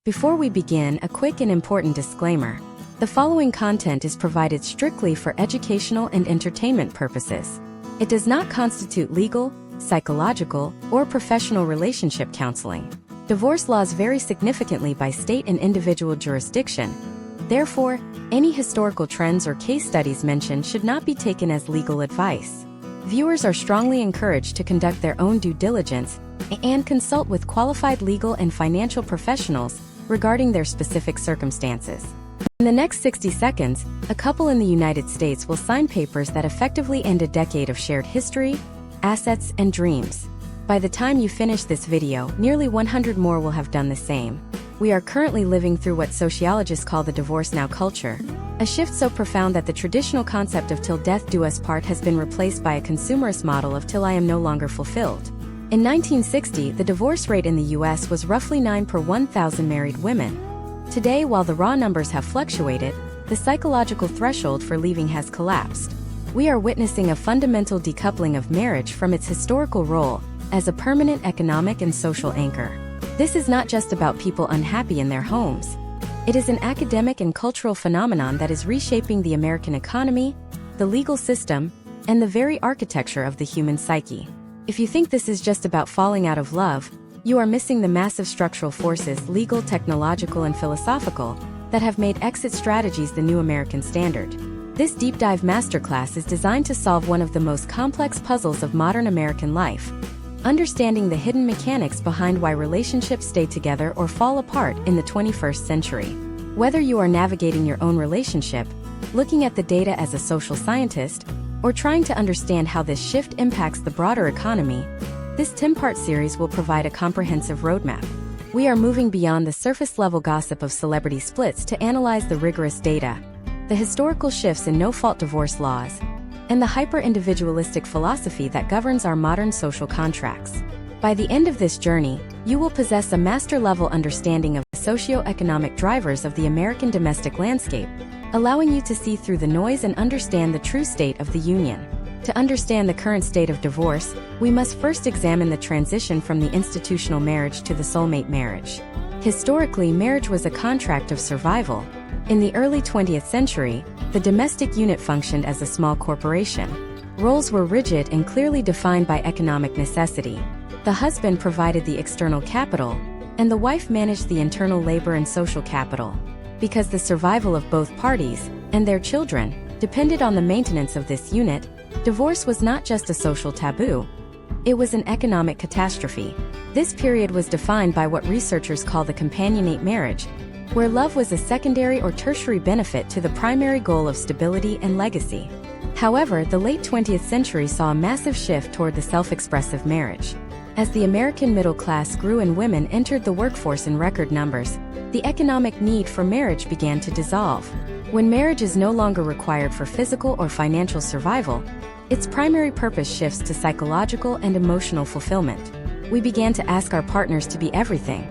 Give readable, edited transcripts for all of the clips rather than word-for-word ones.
Before we begin, a quick and important disclaimer. The following content is provided strictly for educational and entertainment purposes. It does not constitute legal, psychological, or professional relationship counseling. Divorce laws vary significantly by state and individual jurisdiction. Therefore, any historical trends or case studies mentioned should not be taken as legal advice. Viewers are strongly encouraged to conduct their own due diligence and consult with qualified legal and financial professionals regarding their specific circumstances. In the next 60 seconds, a couple in the United States will sign papers that effectively end a decade of shared history, assets, and dreams. By the time you finish this video, nearly 100 more will have done the same. We are currently living through what sociologists call the divorce now culture, a shift so profound that the traditional concept of till death do us part has been replaced by a consumerist model of till I am no longer fulfilled. In 1960, the divorce rate in the US was roughly 9 per 1,000 married women. Today, while the raw numbers have fluctuated, the psychological threshold for leaving has collapsed. We are witnessing a fundamental decoupling of marriage from its historical role as a permanent economic and social anchor. This is not just about people unhappy in their homes. It is an academic and cultural phenomenon that is reshaping the American economy, the legal system, and the very architecture of the human psyche. If you think this is just about falling out of love, you are missing the massive structural forces, legal, technological, and philosophical, that have made exit strategies the new American standard. This deep dive masterclass is designed to solve one of the most complex puzzles of modern American life: understanding the hidden mechanics behind why relationships stay together or fall apart in the 21st century. Whether you are navigating your own relationship, looking at the data as a social scientist, or trying to understand how this shift impacts the broader economy, this 10-part series will provide a comprehensive roadmap. We are moving beyond the surface-level gossip of celebrity splits to analyze the rigorous data, the historical shifts in no-fault divorce laws, and the hyper-individualistic philosophy that governs our modern social contracts. By the end of this journey, you will possess a master-level understanding of the socio-economic drivers of the American domestic landscape, allowing you to see through the noise and understand the true state of the union. To understand the current state of divorce, we must first examine the transition from the institutional marriage to the soulmate marriage. Historically, marriage was a contract of survival. In the early 20th century, the domestic unit functioned as a small corporation. Roles were rigid and clearly defined by economic necessity. The husband provided the external capital, and the wife managed the internal labor and social capital. Because the survival of both parties, and their children, depended on the maintenance of this unit, divorce was not just a social taboo. It was an economic catastrophe. This period was defined by what researchers call the companionate marriage, where love was a secondary or tertiary benefit to the primary goal of stability and legacy. However, the late 20th century saw a massive shift toward the self-expressive marriage. As the American middle class grew and women entered the workforce in record numbers, the economic need for marriage began to dissolve. When marriage is no longer required for physical or financial survival, its primary purpose shifts to psychological and emotional fulfillment. We began to ask our partners to be everything: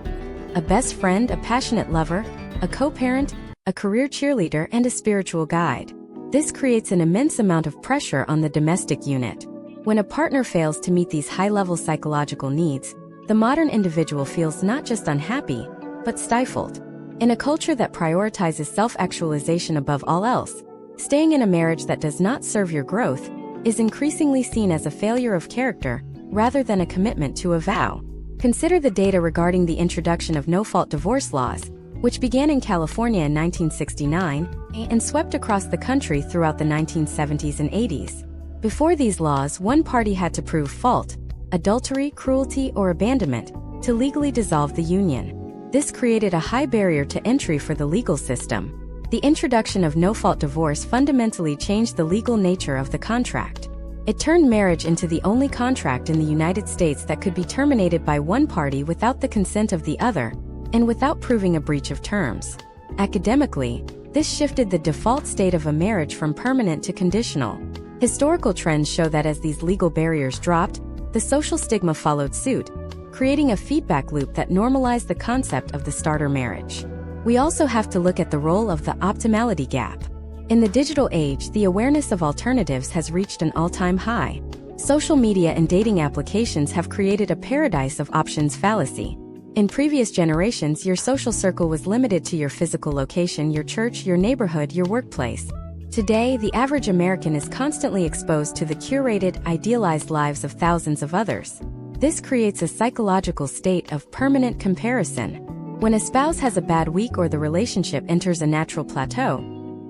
a best friend, a passionate lover, a co-parent, a career cheerleader, and a spiritual guide. This creates an immense amount of pressure on the domestic unit. When a partner fails to meet these high-level psychological needs, the modern individual feels not just unhappy, but stifled. In a culture that prioritizes self-actualization above all else, staying in a marriage that does not serve your growth is increasingly seen as a failure of character rather than a commitment to a vow. Consider the data regarding the introduction of no-fault divorce laws, which began in California in 1969 and swept across the country throughout the 1970s and 80s. Before these laws, one party had to prove fault, adultery, cruelty, or abandonment, to legally dissolve the union. This created a high barrier to entry for the legal system. The introduction of no-fault divorce fundamentally changed the legal nature of the contract. It turned marriage into the only contract in the United States that could be terminated by one party without the consent of the other, and without proving a breach of terms. Academically, this shifted the default state of a marriage from permanent to conditional. Historical trends show that as these legal barriers dropped, the social stigma followed suit, creating a feedback loop that normalized the concept of the starter marriage. We also have to look at the role of the optimality gap. In the digital age, the awareness of alternatives has reached an all-time high. Social media and dating applications have created a paradise of options fallacy. In previous generations, your social circle was limited to your physical location, your church, your neighborhood, your workplace. Today, the average American is constantly exposed to the curated, idealized lives of thousands of others. This creates a psychological state of permanent comparison. When a spouse has a bad week or the relationship enters a natural plateau,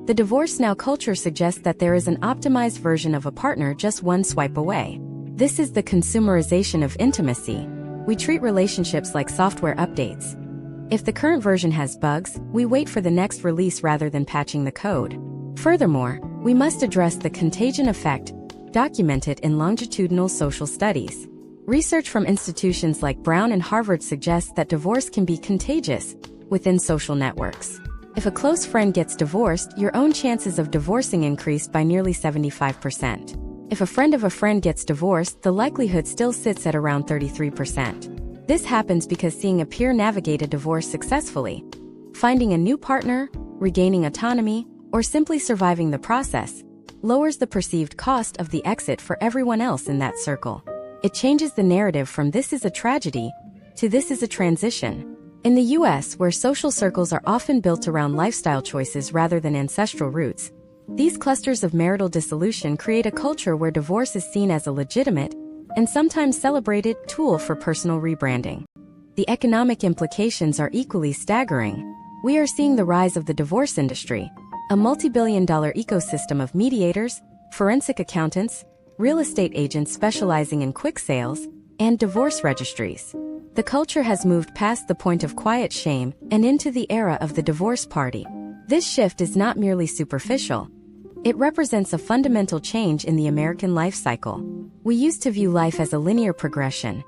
the divorce now culture suggests that there is an optimized version of a partner just one swipe away. This is the consumerization of intimacy. We treat relationships like software updates. If the current version has bugs, we wait for the next release rather than patching the code. Furthermore, we must address the contagion effect, documented in longitudinal social studies. Research from institutions like Brown and Harvard suggests that divorce can be contagious within social networks. If a close friend gets divorced, your own chances of divorcing increase by nearly 75%. If a friend of a friend gets divorced, the likelihood still sits at around 33%. This happens because seeing a peer navigate a divorce successfully, finding a new partner, regaining autonomy, or simply surviving the process, lowers the perceived cost of the exit for everyone else in that circle. It changes the narrative from "this is a tragedy" to "this is a transition." In the US, where social circles are often built around lifestyle choices rather than ancestral roots, these clusters of marital dissolution create a culture where divorce is seen as a legitimate, and sometimes celebrated, tool for personal rebranding. The economic implications are equally staggering. We are seeing the rise of the divorce industry, a multi-billion-dollar ecosystem of mediators, forensic accountants, real estate agents specializing in quick sales, and divorce registries. The culture has moved past the point of quiet shame and into the era of the divorce party. This shift is not merely superficial. It represents a fundamental change in the American life cycle. We used to view life as a linear progression: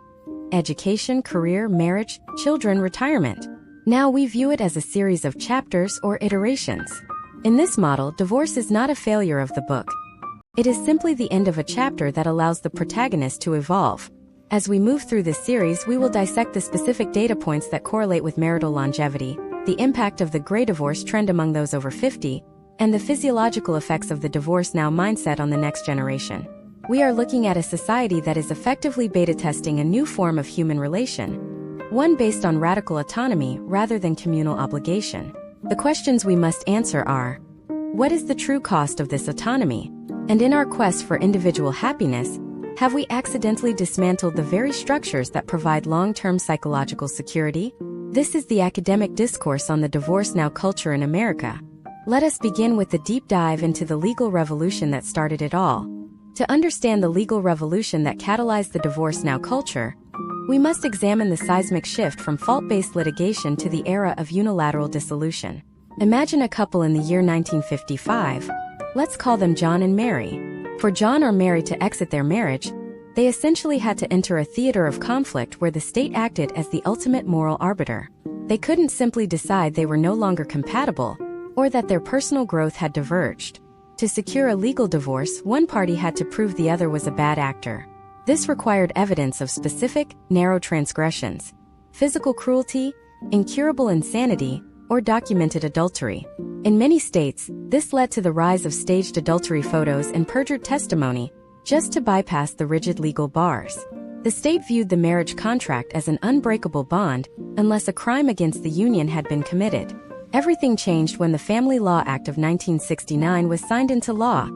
education, career, marriage, children, retirement. Now we view it as a series of chapters or iterations. In this model, divorce is not a failure of the book. It is simply the end of a chapter that allows the protagonist to evolve. As we move through this series, we will dissect the specific data points that correlate with marital longevity, the impact of the gray divorce trend among those over 50, and the physiological effects of the divorce now mindset on the next generation. We are looking at a society that is effectively beta testing a new form of human relation, one based on radical autonomy rather than communal obligation. The questions we must answer are: what is the true cost of this autonomy? And in our quest for individual happiness, have we accidentally dismantled the very structures that provide long-term psychological security? This is the academic discourse on the divorce now culture in America. Let us begin with the deep dive into the legal revolution that started it all. To understand the legal revolution that catalyzed the divorce now culture, we must examine the seismic shift from fault-based litigation to the era of unilateral dissolution. Imagine a couple in the year 1955. Let's call them John and Mary. For John or Mary to exit their marriage, they essentially had to enter a theater of conflict where the state acted as the ultimate moral arbiter. They couldn't simply decide they were no longer compatible, or that their personal growth had diverged. To secure a legal divorce, one party had to prove the other was a bad actor. This required evidence of specific, narrow transgressions: physical cruelty, incurable insanity, or documented adultery. In many states, this led to the rise of staged adultery photos and perjured testimony, just to bypass the rigid legal bars. The state viewed the marriage contract as an unbreakable bond unless a crime against the union had been committed. Everything changed when the Family Law Act of 1969 was signed into law,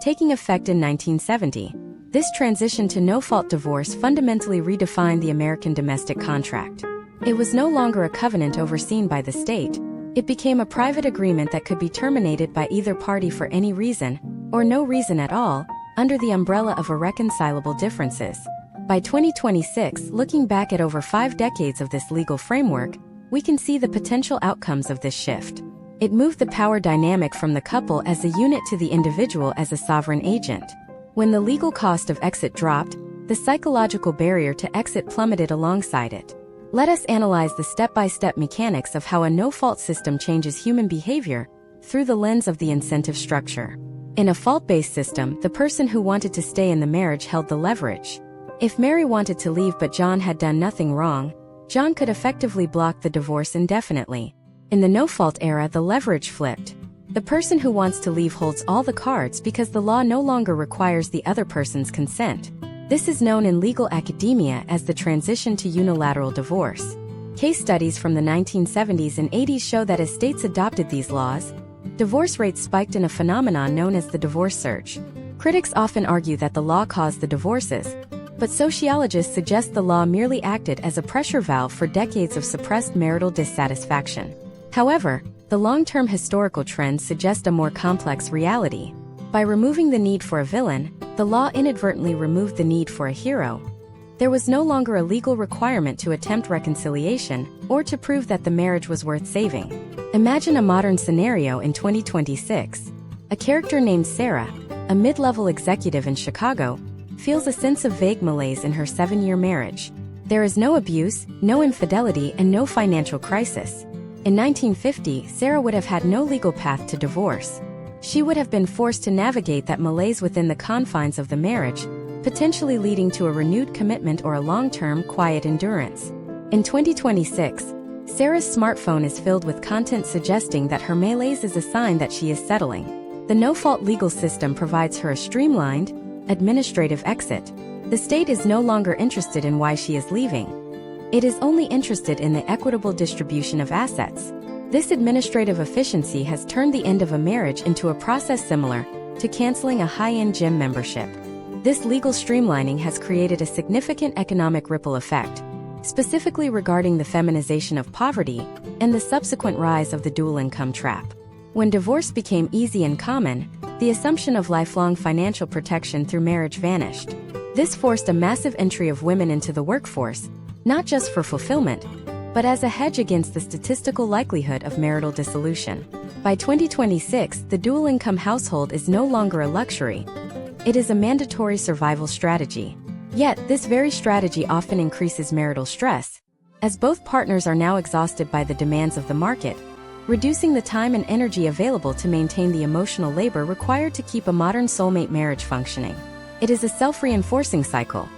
taking effect in 1970. This transition to no-fault divorce fundamentally redefined the American domestic contract. It was no longer a covenant overseen by the state. It became a private agreement that could be terminated by either party for any reason, or no reason at all, under the umbrella of irreconcilable differences. By 2026, looking back at over 5 decades of this legal framework, we can see the potential outcomes of this shift. It moved the power dynamic from the couple as a unit to the individual as a sovereign agent. When the legal cost of exit dropped, the psychological barrier to exit plummeted alongside it. Let us analyze the step-by-step mechanics of how a no-fault system changes human behavior through the lens of the incentive structure. In a fault-based system, the person who wanted to stay in the marriage held the leverage. If Mary wanted to leave but John had done nothing wrong, John could effectively block the divorce indefinitely. In the no-fault era, the leverage flipped. The person who wants to leave holds all the cards because the law no longer requires the other person's consent. This is known in legal academia as the transition to unilateral divorce. Case studies from the 1970s and 80s show that as states adopted these laws, divorce rates spiked in a phenomenon known as the divorce surge. Critics often argue that the law caused the divorces, but sociologists suggest the law merely acted as a pressure valve for decades of suppressed marital dissatisfaction. However, the long-term historical trends suggest a more complex reality. By removing the need for a villain, the law inadvertently removed the need for a hero. There was no longer a legal requirement to attempt reconciliation or to prove that the marriage was worth saving. Imagine a modern scenario in 2026. A character named Sarah, a mid-level executive in Chicago, feels a sense of vague malaise in her 7-year marriage. There is no abuse, no infidelity, and no financial crisis. In 1950, Sarah would have had no legal path to divorce. She would have been forced to navigate that malaise within the confines of the marriage, potentially leading to a renewed commitment or a long-term, quiet endurance. In 2026, Sarah's smartphone is filled with content suggesting that her malaise is a sign that she is settling. The no-fault legal system provides her a streamlined, administrative exit. The state is no longer interested in why she is leaving. It is only interested in the equitable distribution of assets. This administrative efficiency has turned the end of a marriage into a process similar to canceling a high-end gym membership. This legal streamlining has created a significant economic ripple effect, specifically regarding the feminization of poverty and the subsequent rise of the dual income trap. When divorce became easy and common, the assumption of lifelong financial protection through marriage vanished. This forced a massive entry of women into the workforce, not just for fulfillment, but as a hedge against the statistical likelihood of marital dissolution. By 2026, the dual income household is no longer a luxury. It is a mandatory survival strategy. Yet, this very strategy often increases marital stress, as both partners are now exhausted by the demands of the market, reducing the time and energy available to maintain the emotional labor required to keep a modern soulmate marriage functioning. It is a self-reinforcing cycle.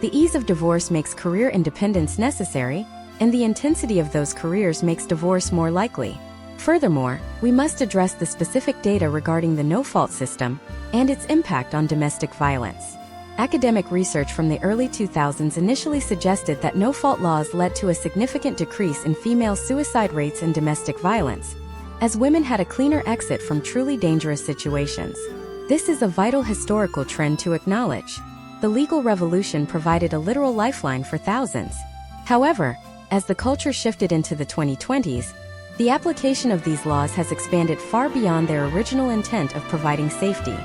The ease of divorce makes career independence necessary, and the intensity of those careers makes divorce more likely. Furthermore, we must address the specific data regarding the no-fault system and its impact on domestic violence. Academic research from the early 2000s initially suggested that no-fault laws led to a significant decrease in female suicide rates and domestic violence, as women had a cleaner exit from truly dangerous situations. This is a vital historical trend to acknowledge. The legal revolution provided a literal lifeline for thousands. However, as the culture shifted into the 2020s, the application of these laws has expanded far beyond their original intent of providing safety.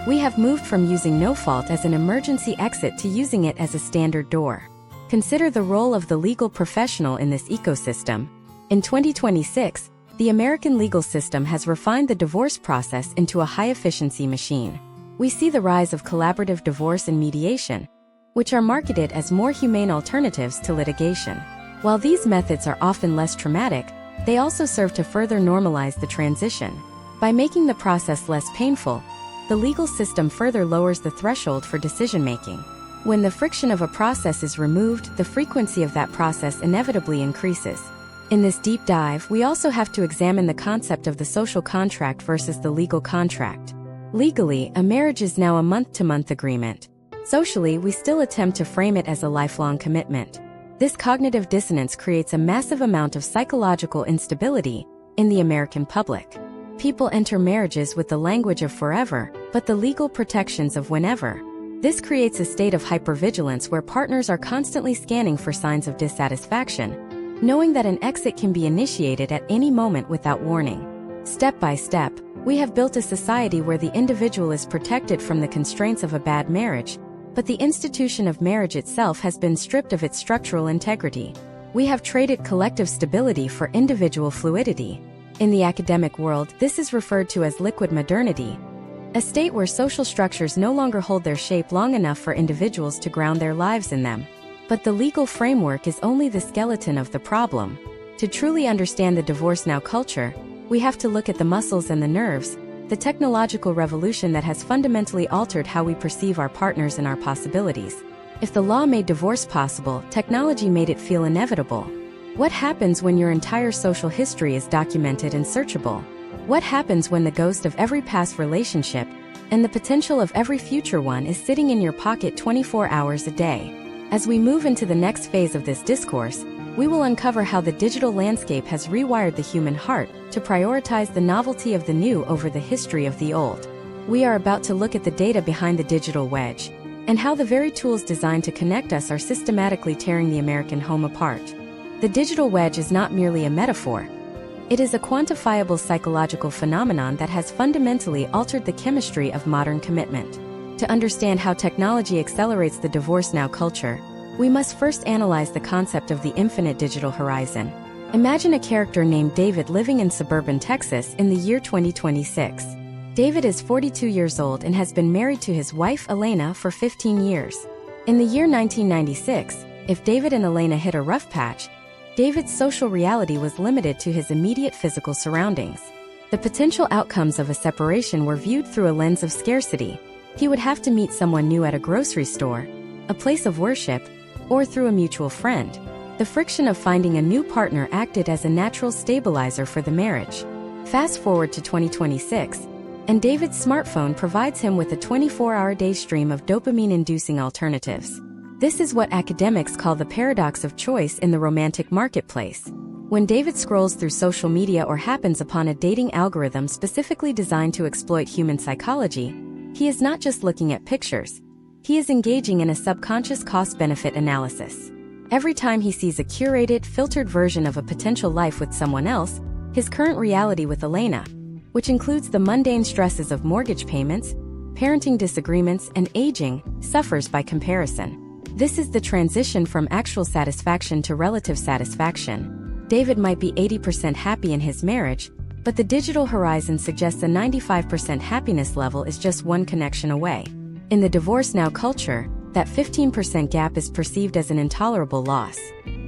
We have moved from using no-fault as an emergency exit to using it as a standard door. Consider the role of the legal professional in this ecosystem. In 2026, the American legal system has refined the divorce process into a high-efficiency machine. We see the rise of collaborative divorce and mediation, which are marketed as more humane alternatives to litigation. While these methods are often less traumatic, they also serve to further normalize the transition. By making the process less painful, the legal system further lowers the threshold for decision-making. When the friction of a process is removed, the frequency of that process inevitably increases. In this deep dive, we also have to examine the concept of the social contract versus the legal contract. Legally, a marriage is now a month-to-month agreement. Socially, we still attempt to frame it as a lifelong commitment. This cognitive dissonance creates a massive amount of psychological instability in the American public. People enter marriages with the language of forever, but the legal protections of whenever. This creates a state of hypervigilance where partners are constantly scanning for signs of dissatisfaction, knowing that an exit can be initiated at any moment without warning. Step by step, we have built a society where the individual is protected from the constraints of a bad marriage, but the institution of marriage itself has been stripped of its structural integrity. We have traded collective stability for individual fluidity. In the academic world, this is referred to as liquid modernity, a state where social structures no longer hold their shape long enough for individuals to ground their lives in them. But the legal framework is only the skeleton of the problem. To truly understand the divorce now culture, we have to look at the muscles and the nerves, the technological revolution that has fundamentally altered how we perceive our partners and our possibilities. If the law made divorce possible, technology made it feel inevitable. What happens when your entire social history is documented and searchable? What happens when the ghost of every past relationship and the potential of every future one is sitting in your pocket 24 hours a day? As we move into the next phase of this discourse, we will uncover how the digital landscape has rewired the human heart to prioritize the novelty of the new over the history of the old. We are about to look at the data behind the digital wedge, and how the very tools designed to connect us are systematically tearing the American home apart. The digital wedge is not merely a metaphor. It is a quantifiable psychological phenomenon that has fundamentally altered the chemistry of modern commitment. To understand how technology accelerates the divorce now culture, we must first analyze the concept of the infinite digital horizon. Imagine a character named David living in suburban Texas in the year 2026. David is 42 years old and has been married to his wife Elena for 15 years. In the year 1996, if David and Elena hit a rough patch, David's social reality was limited to his immediate physical surroundings. The potential outcomes of a separation were viewed through a lens of scarcity. He would have to meet someone new at a grocery store, a place of worship, or through a mutual friend. The friction of finding a new partner acted as a natural stabilizer for the marriage. Fast forward to 2026, and David's smartphone provides him with a 24-hour-day stream of dopamine-inducing alternatives. This is what academics call the paradox of choice in the romantic marketplace. When David scrolls through social media or happens upon a dating algorithm specifically designed to exploit human psychology, he is not just looking at pictures. He is engaging in a subconscious cost-benefit analysis. Every time he sees a curated, filtered version of a potential life with someone else, his current reality with Elena, which includes the mundane stresses of mortgage payments, parenting disagreements, and aging, suffers by comparison. This is the transition from actual satisfaction to relative satisfaction. David might be 80% happy in his marriage, but the digital horizon suggests a 95% happiness level is just one connection away. In the divorce now culture, that 15% gap is perceived as an intolerable loss.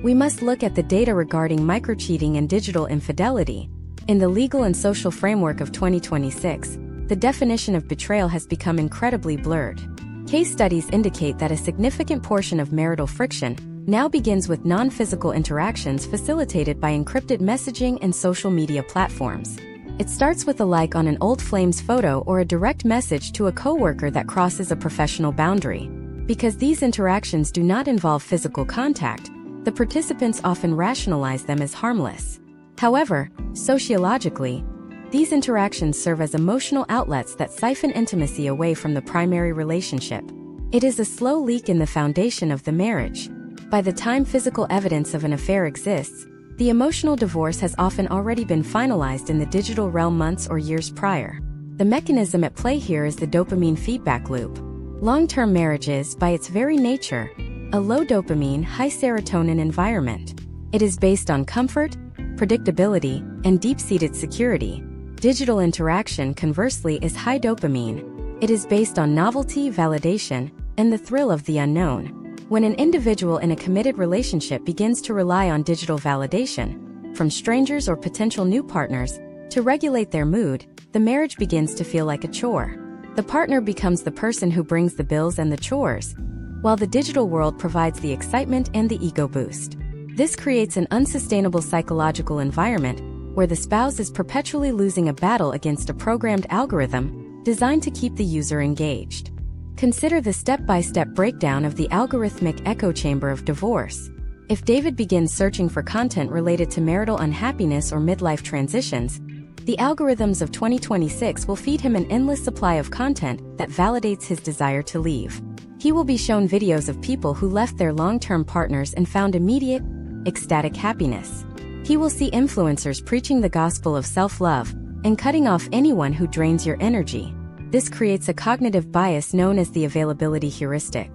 We must look at the data regarding microcheating and digital infidelity. In the legal and social framework of 2026, the definition of betrayal has become incredibly blurred. Case studies indicate that a significant portion of marital friction now begins with non-physical interactions facilitated by encrypted messaging and social media platforms. It starts with a like on an old flame's photo or a direct message to a coworker that crosses a professional boundary. Because these interactions do not involve physical contact, the participants often rationalize them as harmless. However, sociologically, these interactions serve as emotional outlets that siphon intimacy away from the primary relationship. It is a slow leak in the foundation of the marriage. By the time physical evidence of an affair exists, the emotional divorce has often already been finalized in the digital realm months or years prior. The mechanism at play here is the dopamine feedback loop. Long-term marriage is, by its very nature, a low dopamine, high serotonin environment. It is based on comfort, predictability, and deep-seated security. Digital interaction, conversely, is high dopamine. It is based on novelty, validation, and the thrill of the unknown. When an individual in a committed relationship begins to rely on digital validation, from strangers or potential new partners, to regulate their mood, the marriage begins to feel like a chore. The partner becomes the person who brings the bills and the chores, while the digital world provides the excitement and the ego boost. This creates an unsustainable psychological environment where the spouse is perpetually losing a battle against a programmed algorithm designed to keep the user engaged. Consider the step-by-step breakdown of the algorithmic echo chamber of divorce. If David begins searching for content related to marital unhappiness or midlife transitions, the algorithms of 2026 will feed him an endless supply of content that validates his desire to leave. He will be shown videos of people who left their long-term partners and found immediate, ecstatic happiness. He will see influencers preaching the gospel of self-love and cutting off anyone who drains your energy. This creates a cognitive bias known as the availability heuristic.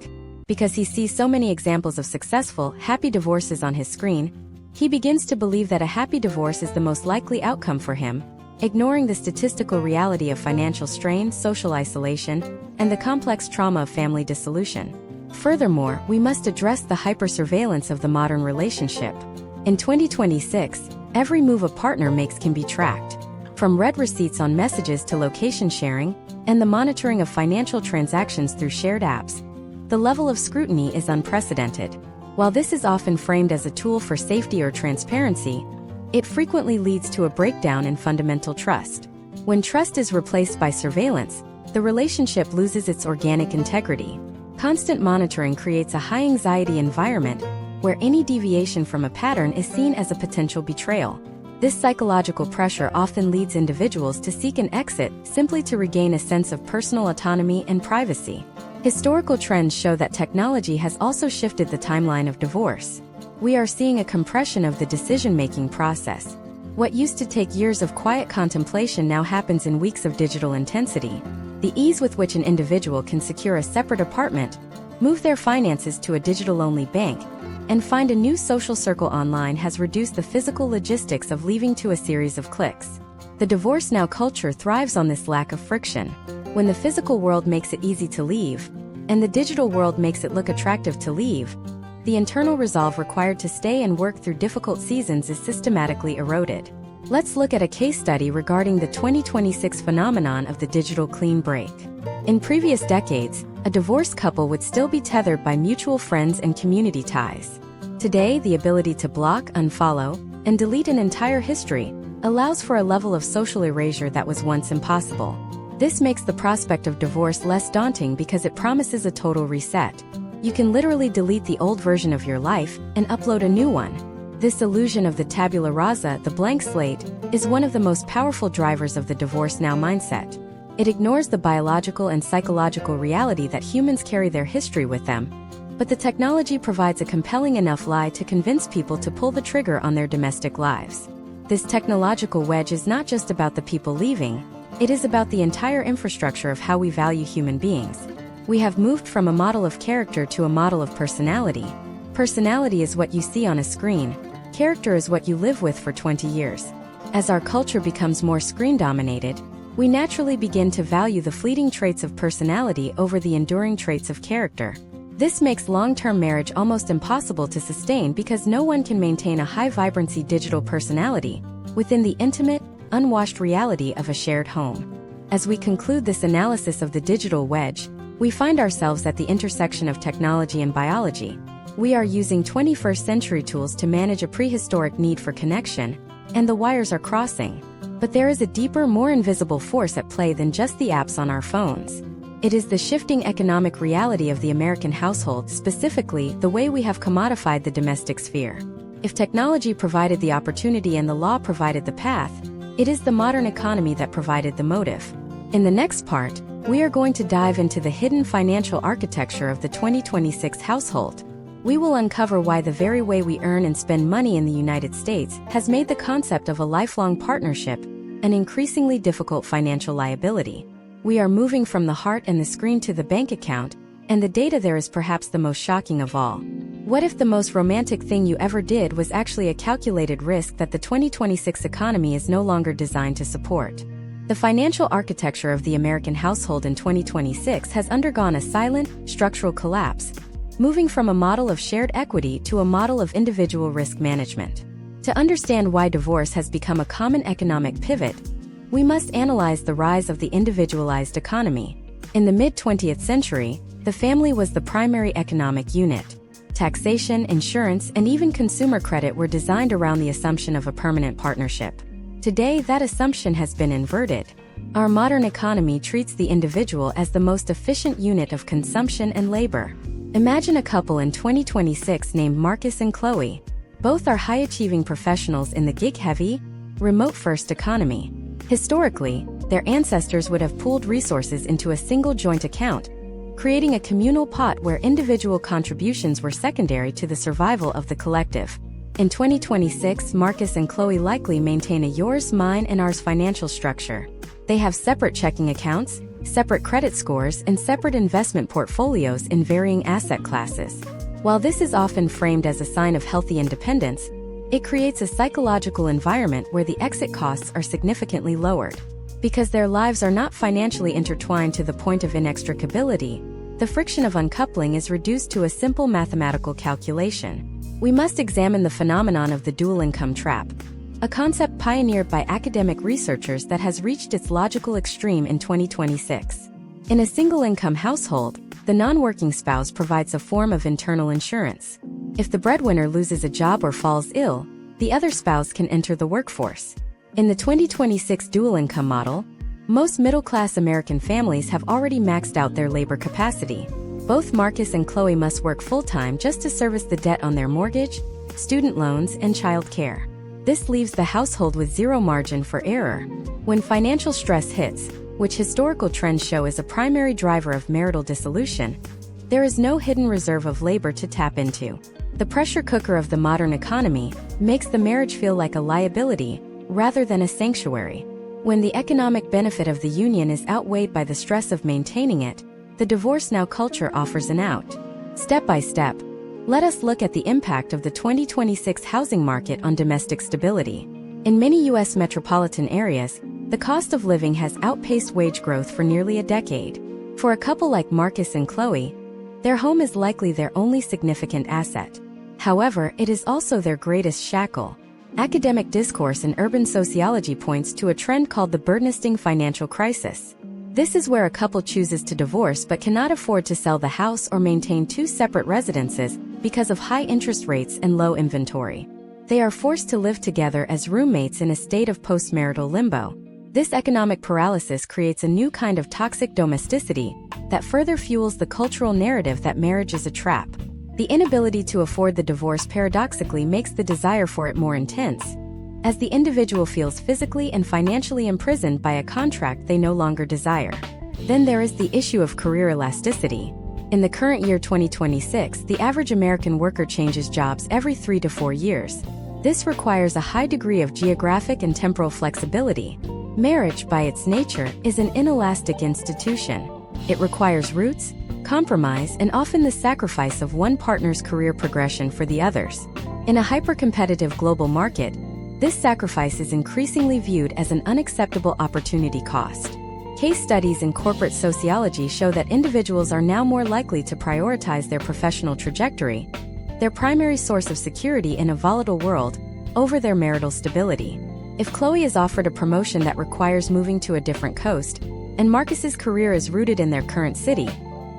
Because he sees so many examples of successful, happy divorces on his screen, he begins to believe that a happy divorce is the most likely outcome for him, ignoring the statistical reality of financial strain, social isolation, and the complex trauma of family dissolution. Furthermore, we must address the hyper-surveillance of the modern relationship. In 2026, every move a partner makes can be tracked. From read receipts on messages to location sharing, and the monitoring of financial transactions through shared apps, the level of scrutiny is unprecedented. While this is often framed as a tool for safety or transparency, it frequently leads to a breakdown in fundamental trust. When trust is replaced by surveillance, the relationship loses its organic integrity. Constant monitoring creates a high-anxiety environment where any deviation from a pattern is seen as a potential betrayal. This psychological pressure often leads individuals to seek an exit simply to regain a sense of personal autonomy and privacy. Historical trends show that technology has also shifted the timeline of divorce. We are seeing a compression of the decision-making process. What used to take years of quiet contemplation now happens in weeks of digital intensity. The ease with which an individual can secure a separate apartment, move their finances to a digital-only bank, and find a new social circle online has reduced the physical logistics of leaving to a series of clicks. The divorce now culture thrives on this lack of friction. When the physical world makes it easy to leave, and the digital world makes it look attractive to leave, the internal resolve required to stay and work through difficult seasons is systematically eroded. Let's look at a case study regarding the 2026 phenomenon of the digital clean break. In previous decades, a divorced couple would still be tethered by mutual friends and community ties. Today, the ability to block, unfollow, and delete an entire history allows for a level of social erasure that was once impossible. This makes the prospect of divorce less daunting because it promises a total reset. You can literally delete the old version of your life and upload a new one. This illusion of the tabula rasa, the blank slate, is one of the most powerful drivers of the divorce now mindset. It ignores the biological and psychological reality that humans carry their history with them, but the technology provides a compelling enough lie to convince people to pull the trigger on their domestic lives. This technological wedge is not just about the people leaving, it is about the entire infrastructure of how we value human beings. We have moved from a model of character to a model of personality. Personality is what you see on a screen. Character is what you live with for 20 years. As our culture becomes more screen-dominated, we naturally begin to value the fleeting traits of personality over the enduring traits of character. This makes long-term marriage almost impossible to sustain because no one can maintain a high-vibrancy digital personality within the intimate, unwashed reality of a shared home. As we conclude this analysis of the digital wedge, we find ourselves at the intersection of technology and biology. We are using 21st century tools to manage a prehistoric need for connection, and the wires are crossing. But there is a deeper, more invisible force at play than just the apps on our phones. It is the shifting economic reality of the American household, specifically the way we have commodified the domestic sphere. If technology provided the opportunity and the law provided the path, it is the modern economy that provided the motive. In the next part, we are going to dive into the hidden financial architecture of the 2026 household. We will uncover why the very way we earn and spend money in the United States has made the concept of a lifelong partnership an increasingly difficult financial liability. We are moving from the heart and the screen to the bank account, and the data there is perhaps the most shocking of all. What if the most romantic thing you ever did was actually a calculated risk that the 2026 economy is no longer designed to support? The financial architecture of the American household in 2026 has undergone a silent, structural collapse, moving from a model of shared equity to a model of individual risk management. To understand why divorce has become a common economic pivot, we must analyze the rise of the individualized economy. In the mid-20th century, the family was the primary economic unit. Taxation, insurance, and even consumer credit were designed around the assumption of a permanent partnership. Today, that assumption has been inverted. Our modern economy treats the individual as the most efficient unit of consumption and labor. Imagine a couple in 2026 named Marcus and Chloe. Both are high-achieving professionals in the gig-heavy, remote-first economy. Historically, their ancestors would have pooled resources into a single joint account, creating a communal pot where individual contributions were secondary to the survival of the collective. In 2026, Marcus and Chloe likely maintain a yours, mine, and ours financial structure. They have separate checking accounts, separate credit scores, and separate investment portfolios in varying asset classes. While this is often framed as a sign of healthy independence, it creates a psychological environment where the exit costs are significantly lowered. Because their lives are not financially intertwined to the point of inextricability, the friction of uncoupling is reduced to a simple mathematical calculation. We must examine the phenomenon of the dual income trap, a concept pioneered by academic researchers that has reached its logical extreme in 2026. In a single-income household, the non-working spouse provides a form of internal insurance. If the breadwinner loses a job or falls ill, the other spouse can enter the workforce. In the 2026 dual-income model, most middle-class American families have already maxed out their labor capacity. Both Marcus and Chloe must work full-time just to service the debt on their mortgage, student loans, and child care. This leaves the household with zero margin for error. When financial stress hits, which historical trends show is a primary driver of marital dissolution, there is no hidden reserve of labor to tap into. The pressure cooker of the modern economy makes the marriage feel like a liability rather than a sanctuary. When the economic benefit of the union is outweighed by the stress of maintaining it, the divorce now culture offers an out. Step by step, let us look at the impact of the 2026 housing market on domestic stability. In many U.S. metropolitan areas, the cost of living has outpaced wage growth for nearly a decade. For a couple like Marcus and Chloe, their home is likely their only significant asset. However, it is also their greatest shackle. Academic discourse in urban sociology points to a trend called the burdening financial crisis. This is where a couple chooses to divorce but cannot afford to sell the house or maintain two separate residences because of high interest rates and low inventory. They are forced to live together as roommates in a state of postmarital limbo. This economic paralysis creates a new kind of toxic domesticity that further fuels the cultural narrative that marriage is a trap. The inability to afford the divorce paradoxically makes the desire for it more intense, as the individual feels physically and financially imprisoned by a contract they no longer desire. Then there is the issue of career elasticity. In the current year 2026, the average American worker changes jobs every 3 to 4 years. This requires a high degree of geographic and temporal flexibility. Marriage, by its nature, is an inelastic institution. It requires roots, compromise, and often the sacrifice of one partner's career progression for the other's. In a hyper-competitive global market, this sacrifice is increasingly viewed as an unacceptable opportunity cost. Case studies in corporate sociology show that individuals are now more likely to prioritize their professional trajectory, their primary source of security in a volatile world, over their marital stability. If Chloe is offered a promotion that requires moving to a different coast, and Marcus's career is rooted in their current city,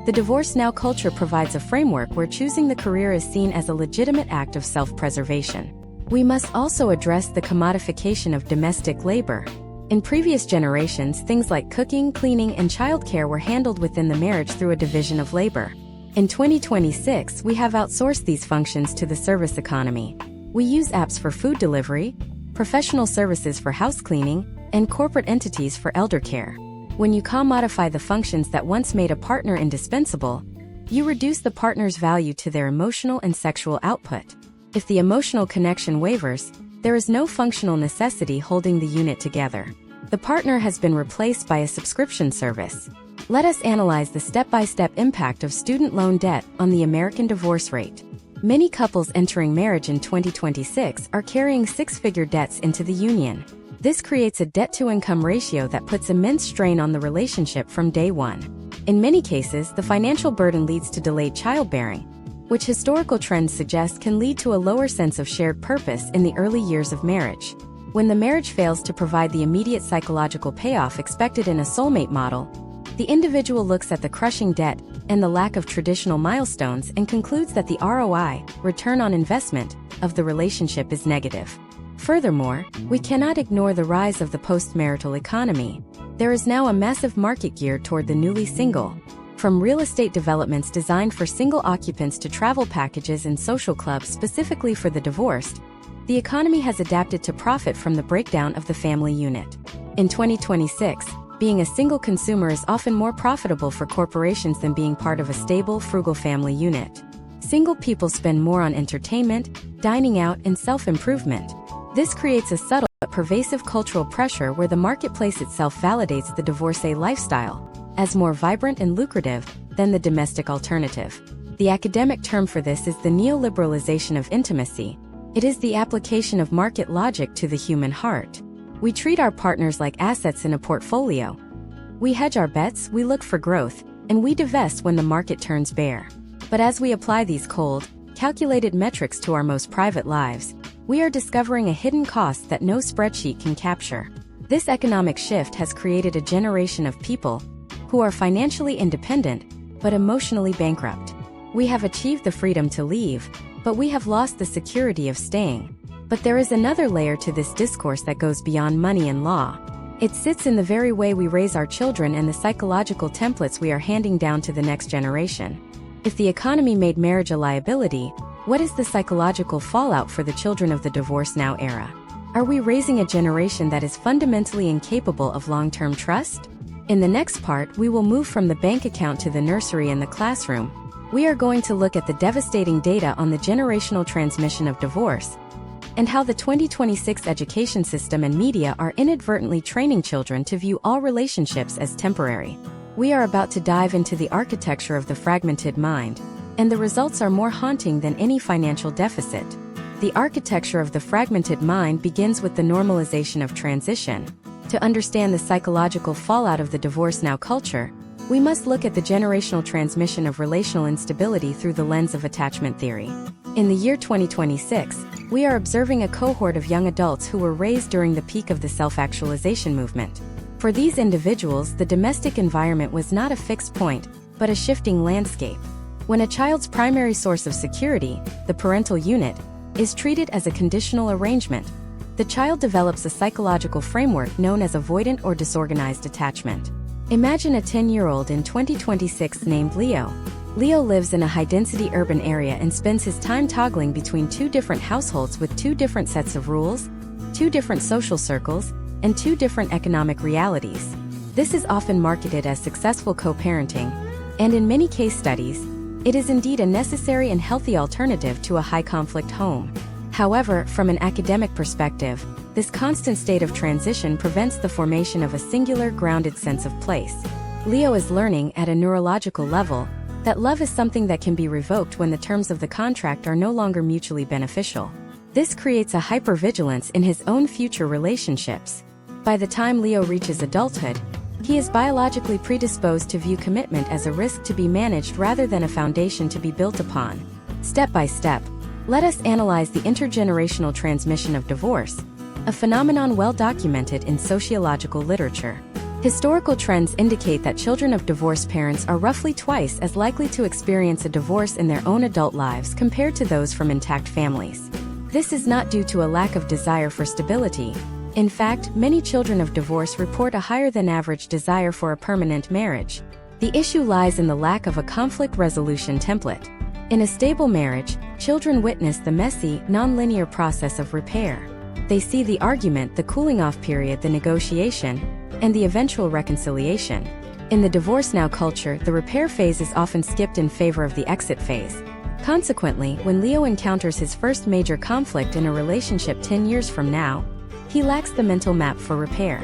the divorce now culture provides a framework where choosing the career is seen as a legitimate act of self-preservation. We must also address the commodification of domestic labor. In previous generations, things like cooking, cleaning, and childcare were handled within the marriage through a division of labor. In 2026, we have outsourced these functions to the service economy. We use apps for food delivery, professional services for house cleaning, and corporate entities for elder care. When you commodify the functions that once made a partner indispensable, you reduce the partner's value to their emotional and sexual output. If the emotional connection wavers, there is no functional necessity holding the unit together. The partner has been replaced by a subscription service. Let us analyze the step-by-step impact of student loan debt on the American divorce rate. Many couples entering marriage in 2026 are carrying six-figure debts into the union. This creates a debt-to-income ratio that puts immense strain on the relationship from day one. In many cases, the financial burden leads to delayed childbearing, which historical trends suggest can lead to a lower sense of shared purpose in the early years of marriage. When the marriage fails to provide the immediate psychological payoff expected in a soulmate model, the individual looks at the crushing debt and the lack of traditional milestones and concludes that the ROI, return on investment, of the relationship is negative. Furthermore, we cannot ignore the rise of the post-marital economy. There is now a massive market geared toward the newly single. From real estate developments designed for single occupants to travel packages and social clubs specifically for the divorced, the economy has adapted to profit from the breakdown of the family unit. In 2026, being a single consumer is often more profitable for corporations than being part of a stable, frugal family unit. Single people spend more on entertainment, dining out, and self-improvement. This creates a subtle but pervasive cultural pressure where the marketplace itself validates the divorcee lifestyle as more vibrant and lucrative than the domestic alternative. The academic term for this is the neoliberalization of intimacy. It is the application of market logic to the human heart. We treat our partners like assets in a portfolio. We hedge our bets, we look for growth, and we divest when the market turns bare. But as we apply these cold, calculated metrics to our most private lives, we are discovering a hidden cost that no spreadsheet can capture. This economic shift has created a generation of people who are financially independent, but emotionally bankrupt. We have achieved the freedom to leave, but we have lost the security of staying. But there is another layer to this discourse that goes beyond money and law. It sits in the very way we raise our children and the psychological templates we are handing down to the next generation. If the economy made marriage a liability, what is the psychological fallout for the children of the divorce now era? Are we raising a generation that is fundamentally incapable of long-term trust? In the next part, we will move from the bank account to the nursery and the classroom. We are going to look at the devastating data on the generational transmission of divorce and how the 2026 education system and media are inadvertently training children to view all relationships as temporary. We are about to dive into the architecture of the fragmented mind, and the results are more haunting than any financial deficit. The architecture of the fragmented mind begins with the normalization of transition. To understand the psychological fallout of the divorce now culture, we must look at the generational transmission of relational instability through the lens of attachment theory. In the year 2026, we are observing a cohort of young adults who were raised during the peak of the self-actualization movement. For these individuals, the domestic environment was not a fixed point, but a shifting landscape. When a child's primary source of security, the parental unit, is treated as a conditional arrangement, the child develops a psychological framework known as avoidant or disorganized attachment. Imagine a 10-year-old in 2026 named Leo. Leo lives in a high-density urban area and spends his time toggling between two different households with two different sets of rules, two different social circles, and two different economic realities. This is often marketed as successful co-parenting, and in many case studies, it is indeed a necessary and healthy alternative to a high-conflict home. However, from an academic perspective, this constant state of transition prevents the formation of a singular, grounded sense of place. Leo is learning at a neurological level that love is something that can be revoked when the terms of the contract are no longer mutually beneficial. This creates a hypervigilance in his own future relationships. By the time Leo reaches adulthood, he is biologically predisposed to view commitment as a risk to be managed rather than a foundation to be built upon. Step by step, let us analyze the intergenerational transmission of divorce, a phenomenon well documented in sociological literature. Historical trends indicate that children of divorced parents are roughly twice as likely to experience a divorce in their own adult lives compared to those from intact families. This is not due to a lack of desire for stability. In fact, many children of divorce report a higher than average desire for a permanent marriage. The issue lies in the lack of a conflict resolution template. In a stable marriage, children witness the messy, non-linear process of repair. They see the argument, the cooling-off period, the negotiation, and the eventual reconciliation. In the divorce now culture, the repair phase is often skipped in favor of the exit phase. Consequently, when Leo encounters his first major conflict in a relationship 10 years from now, he lacks the mental map for repair.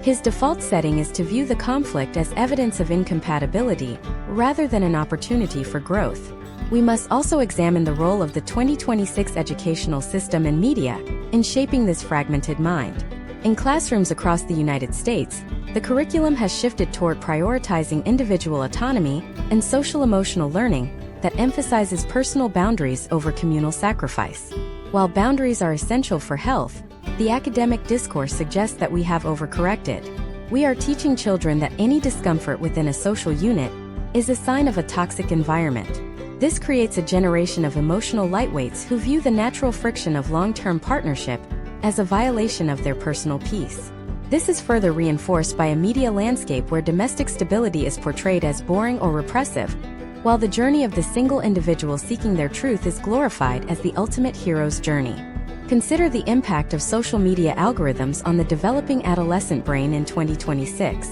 His default setting is to view the conflict as evidence of incompatibility, rather than an opportunity for growth. We must also examine the role of the 2026 educational system and media in shaping this fragmented mind. In classrooms across the United States, the curriculum has shifted toward prioritizing individual autonomy and social-emotional learning that emphasizes personal boundaries over communal sacrifice. While boundaries are essential for health, the academic discourse suggests that we have overcorrected. We are teaching children that any discomfort within a social unit is a sign of a toxic environment. This creates a generation of emotional lightweights who view the natural friction of long-term partnership as a violation of their personal peace. This is further reinforced by a media landscape where domestic stability is portrayed as boring or repressive, while the journey of the single individual seeking their truth is glorified as the ultimate hero's journey. Consider the impact of social media algorithms on the developing adolescent brain in 2026.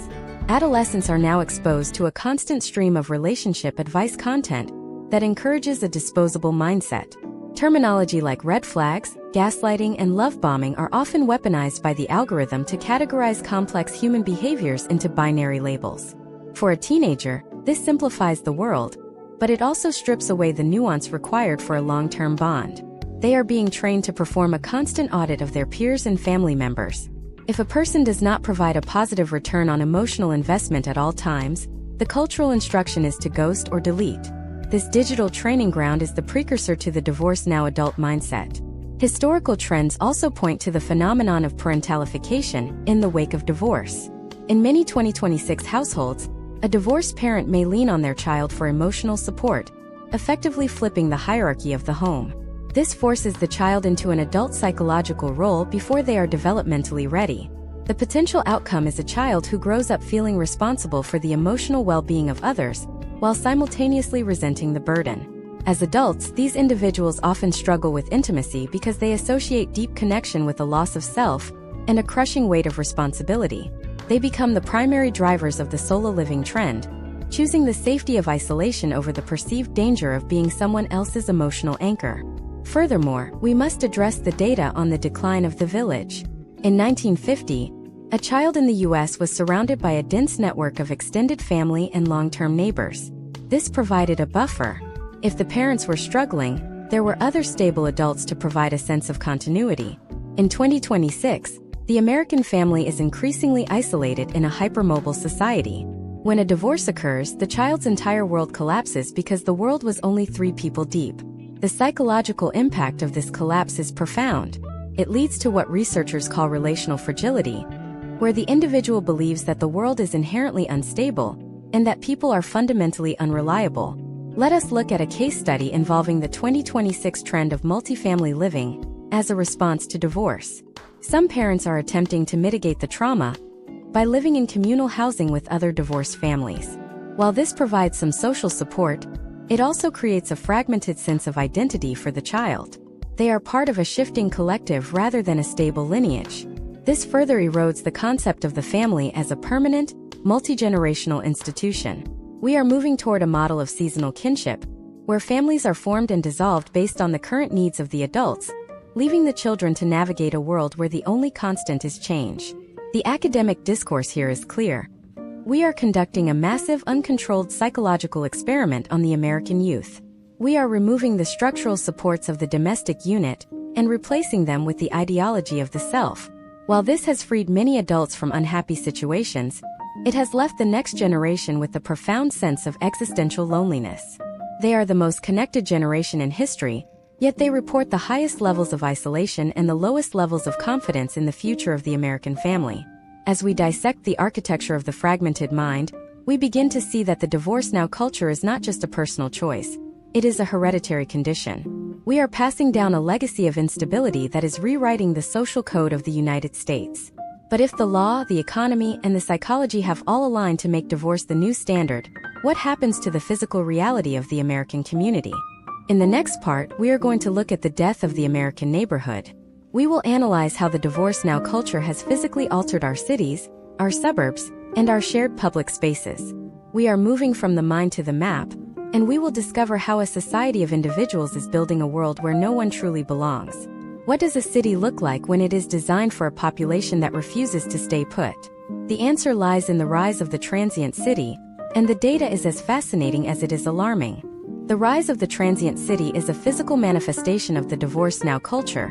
Adolescents are now exposed to a constant stream of relationship advice content that encourages a disposable mindset. Terminology like red flags, gaslighting, and love bombing are often weaponized by the algorithm to categorize complex human behaviors into binary labels. For a teenager, this simplifies the world, but it also strips away the nuance required for a long-term bond. They are being trained to perform a constant audit of their peers and family members. If a person does not provide a positive return on emotional investment at all times, the cultural instruction is to ghost or delete. This digital training ground is the precursor to the divorce now adult mindset. Historical trends also point to the phenomenon of parentalification in the wake of divorce. In many 2026 households, a divorced parent may lean on their child for emotional support, effectively flipping the hierarchy of the home. This forces the child into an adult psychological role before they are developmentally ready. The potential outcome is a child who grows up feeling responsible for the emotional well-being of others, while simultaneously resenting the burden. As adults, these individuals often struggle with intimacy because they associate deep connection with a loss of self and a crushing weight of responsibility. They become the primary drivers of the solo living trend, choosing the safety of isolation over the perceived danger of being someone else's emotional anchor. Furthermore, we must address the data on the decline of the village. In 1950, a child in the U.S. was surrounded by a dense network of extended family and long-term neighbors. This provided a buffer. If the parents were struggling, there were other stable adults to provide a sense of continuity. In 2026, the American family is increasingly isolated in a hypermobile society. When a divorce occurs, the child's entire world collapses because the world was only 3 people deep. The psychological impact of this collapse is profound. It leads to what researchers call relational fragility, where the individual believes that the world is inherently unstable and that people are fundamentally unreliable. Let us look at a case study involving the 2026 trend of multifamily living as a response to divorce. Some parents are attempting to mitigate the trauma by living in communal housing with other divorced families. While this provides some social support, it also creates a fragmented sense of identity for the child. They are part of a shifting collective rather than a stable lineage. This further erodes the concept of the family as a permanent, multi-generational institution. We are moving toward a model of seasonal kinship, where families are formed and dissolved based on the current needs of the adults, leaving the children to navigate a world where the only constant is change. The academic discourse here is clear. We are conducting a massive, uncontrolled psychological experiment on the American youth. We are removing the structural supports of the domestic unit and replacing them with the ideology of the self. While this has freed many adults from unhappy situations, it has left the next generation with a profound sense of existential loneliness. They are the most connected generation in history, yet they report the highest levels of isolation and the lowest levels of confidence in the future of the American family. As we dissect the architecture of the fragmented mind, we begin to see that the divorce now culture is not just a personal choice, it is a hereditary condition. We are passing down a legacy of instability that is rewriting the social code of the United States. But if the law, the economy, and the psychology have all aligned to make divorce the new standard, what happens to the physical reality of the American community? In the next part, we are going to look at the death of the American neighborhood. We will analyze how the divorce now culture has physically altered our cities, our suburbs, and our shared public spaces. We are moving from the mind to the map, and we will discover how a society of individuals is building a world where no one truly belongs. What does a city look like when it is designed for a population that refuses to stay put? The answer lies in the rise of the transient city, and the data is as fascinating as it is alarming. The rise of the transient city is a physical manifestation of the divorce now culture,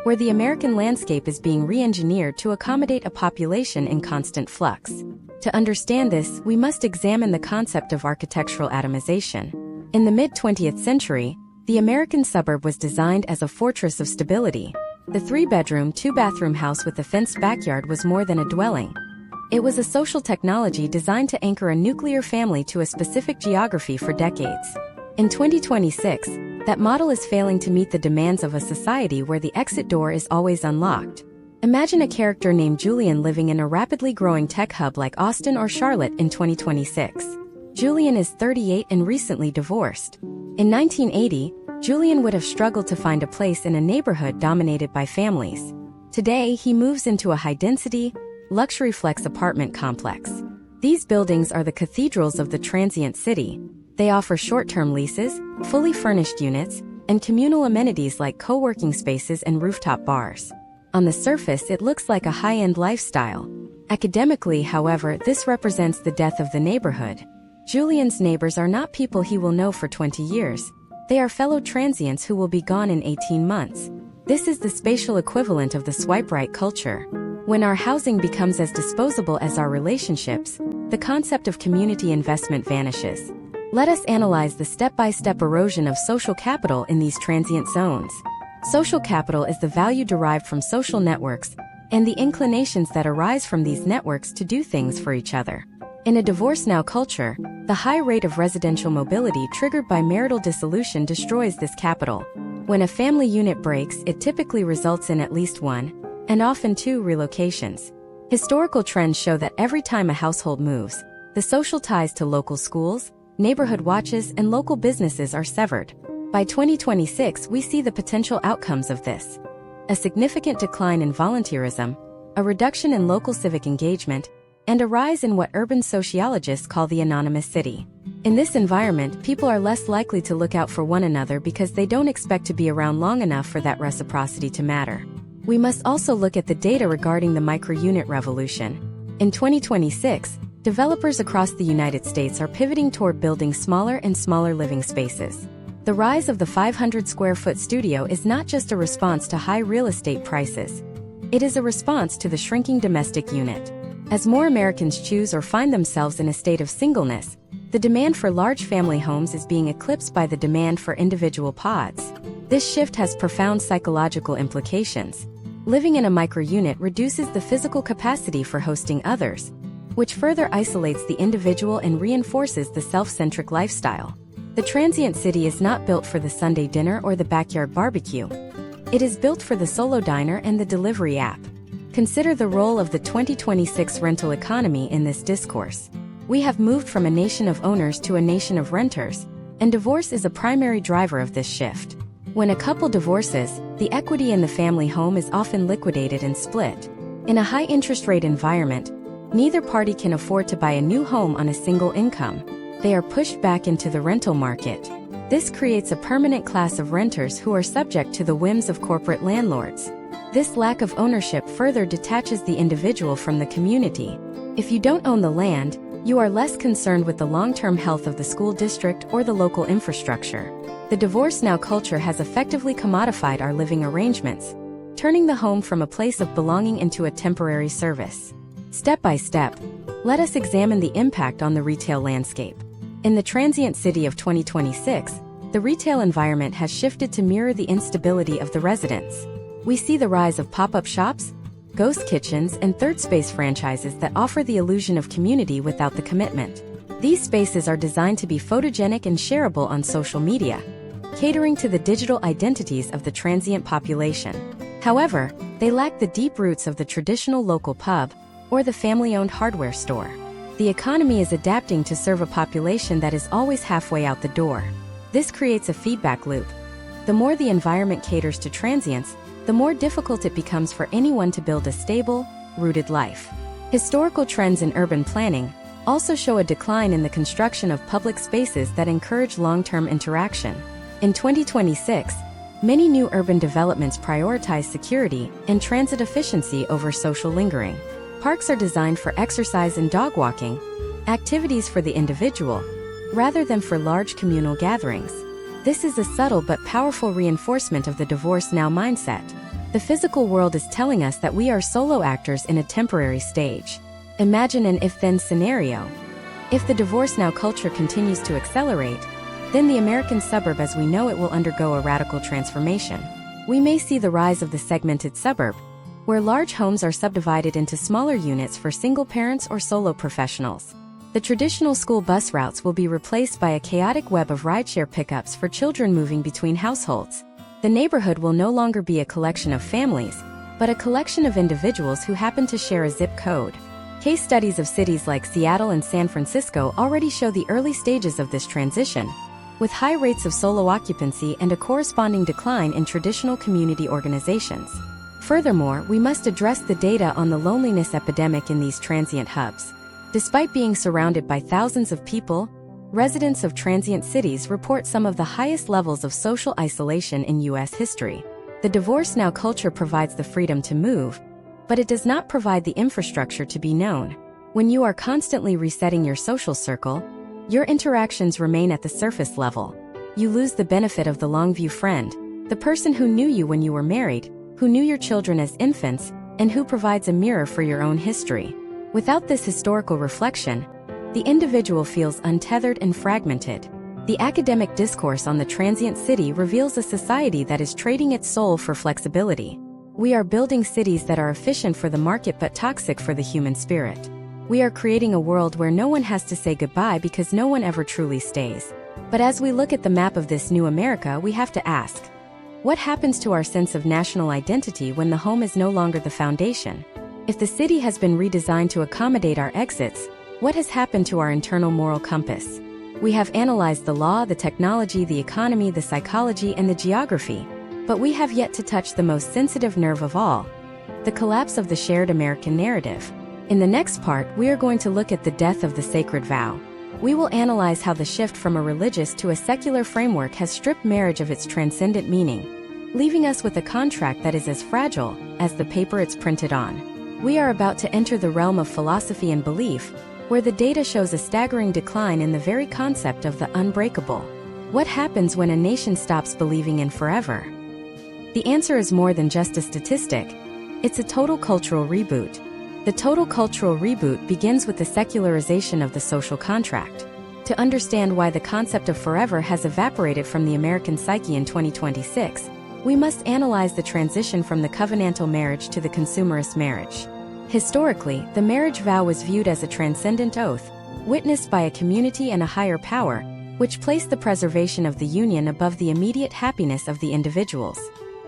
where the American landscape is being re-engineered to accommodate a population in constant flux. To understand this, we must examine the concept of architectural atomization. In the mid-20th century, the American suburb was designed as a fortress of stability. The 3-bedroom, 2-bathroom house with a fenced backyard was more than a dwelling. It was a social technology designed to anchor a nuclear family to a specific geography for decades. In 2026, that model is failing to meet the demands of a society where the exit door is always unlocked. Imagine a character named Julian living in a rapidly growing tech hub like Austin or Charlotte in 2026. Julian is 38 and recently divorced. In 1980, Julian would have struggled to find a place in a neighborhood dominated by families. Today, he moves into a high-density, luxury flex apartment complex. These buildings are the cathedrals of the transient city. They offer short-term leases, fully furnished units, and communal amenities like co-working spaces and rooftop bars. On the surface, it looks like a high-end lifestyle. Academically, however, this represents the death of the neighborhood. Julian's neighbors are not people he will know for 20 years. They are fellow transients who will be gone in 18 months. This is the spatial equivalent of the swipe-right culture. When our housing becomes as disposable as our relationships, the concept of community investment vanishes. Let us analyze the step-by-step erosion of social capital in these transient zones. Social capital is the value derived from social networks and the inclinations that arise from these networks to do things for each other. In a divorce now culture, the high rate of residential mobility triggered by marital dissolution destroys this capital. When a family unit breaks, it typically results in at least 1, and often 2, relocations. Historical trends show that every time a household moves, the social ties to local schools, neighborhood watches, and local businesses are severed. By 2026, we see the potential outcomes of this: a significant decline in volunteerism, a reduction in local civic engagement, and a rise in what urban sociologists call the anonymous city. In this environment, people are less likely to look out for one another because they don't expect to be around long enough for that reciprocity to matter. We must also look at the data regarding the micro-unit revolution. In 2026, developers across the United States are pivoting toward building smaller and smaller living spaces. The rise of the 500 square foot studio is not just a response to high real estate prices. It is a response to the shrinking domestic unit. As more Americans choose or find themselves in a state of singleness, the demand for large family homes is being eclipsed by the demand for individual pods. This shift has profound psychological implications. Living in a micro-unit reduces the physical capacity for hosting others, which further isolates the individual and reinforces the self-centric lifestyle. The transient city is not built for the Sunday dinner or the backyard barbecue. It is built for the solo diner and the delivery app. Consider the role of the 2026 rental economy in this discourse. We have moved from a nation of owners to a nation of renters, and divorce is a primary driver of this shift. When a couple divorces, the equity in the family home is often liquidated and split. In a high-interest rate environment, neither party can afford to buy a new home on a single income. They are pushed back into the rental market. This creates a permanent class of renters who are subject to the whims of corporate landlords. This lack of ownership further detaches the individual from the community. If you don't own the land, you are less concerned with the long-term health of the school district or the local infrastructure. The divorce now culture has effectively commodified our living arrangements, turning the home from a place of belonging into a temporary service. Step by step, let us examine the impact on the retail landscape. In the transient city of 2026, the retail environment has shifted to mirror the instability of the residents. We see the rise of pop-up shops, ghost kitchens, and third-space franchises that offer the illusion of community without the commitment. These spaces are designed to be photogenic and shareable on social media, catering to the digital identities of the transient population. However, they lack the deep roots of the traditional local pub or the family-owned hardware store. The economy is adapting to serve a population that is always halfway out the door. This creates a feedback loop. The more the environment caters to transients, the more difficult it becomes for anyone to build a stable, rooted life. Historical trends in urban planning also show a decline in the construction of public spaces that encourage long-term interaction. In 2026, many new urban developments prioritize security and transit efficiency over social lingering. Parks are designed for exercise and dog walking, activities for the individual, rather than for large communal gatherings. This is a subtle but powerful reinforcement of the divorce now mindset. The physical world is telling us that we are solo actors in a temporary stage. Imagine an if-then scenario. If the divorce now culture continues to accelerate, then the American suburb as we know it will undergo a radical transformation. We may see the rise of the segmented suburb, where large homes are subdivided into smaller units for single parents or solo professionals. The traditional school bus routes will be replaced by a chaotic web of rideshare pickups for children moving between households. The neighborhood will no longer be a collection of families, but a collection of individuals who happen to share a zip code. Case studies of cities like Seattle and San Francisco already show the early stages of this transition, with high rates of solo occupancy and a corresponding decline in traditional community organizations. Furthermore, we must address the data on the loneliness epidemic in these transient hubs. Despite being surrounded by thousands of people, residents of transient cities report some of the highest levels of social isolation in U.S. history. The divorce now culture provides the freedom to move, but it does not provide the infrastructure to be known. When you are constantly resetting your social circle, your interactions remain at the surface level. You lose the benefit of the long-view friend, the person who knew you when you were married, who knew your children as infants, and who provides a mirror for your own history. Without this historical reflection, the individual feels untethered and fragmented. The academic discourse on the transient city reveals a society that is trading its soul for flexibility. We are building cities that are efficient for the market but toxic for the human spirit. We are creating a world where no one has to say goodbye because no one ever truly stays. But as we look at the map of this new America, we have to ask, what happens to our sense of national identity when the home is no longer the foundation? If the city has been redesigned to accommodate our exits, what has happened to our internal moral compass? We have analyzed the law, the technology, the economy, the psychology, and the geography. But we have yet to touch the most sensitive nerve of all, the collapse of the shared American narrative. In the next part, we are going to look at the death of the sacred vow. We will analyze how the shift from a religious to a secular framework has stripped marriage of its transcendent meaning, leaving us with a contract that is as fragile as the paper it's printed on. We are about to enter the realm of philosophy and belief, where the data shows a staggering decline in the very concept of the unbreakable. What happens when a nation stops believing in forever? The answer is more than just a statistic. It's a total cultural reboot. The total cultural reboot begins with the secularization of the social contract. To understand why the concept of forever has evaporated from the American psyche in 2026, we must analyze the transition from the covenantal marriage to the consumerist marriage. Historically, the marriage vow was viewed as a transcendent oath, witnessed by a community and a higher power, which placed the preservation of the union above the immediate happiness of the individuals.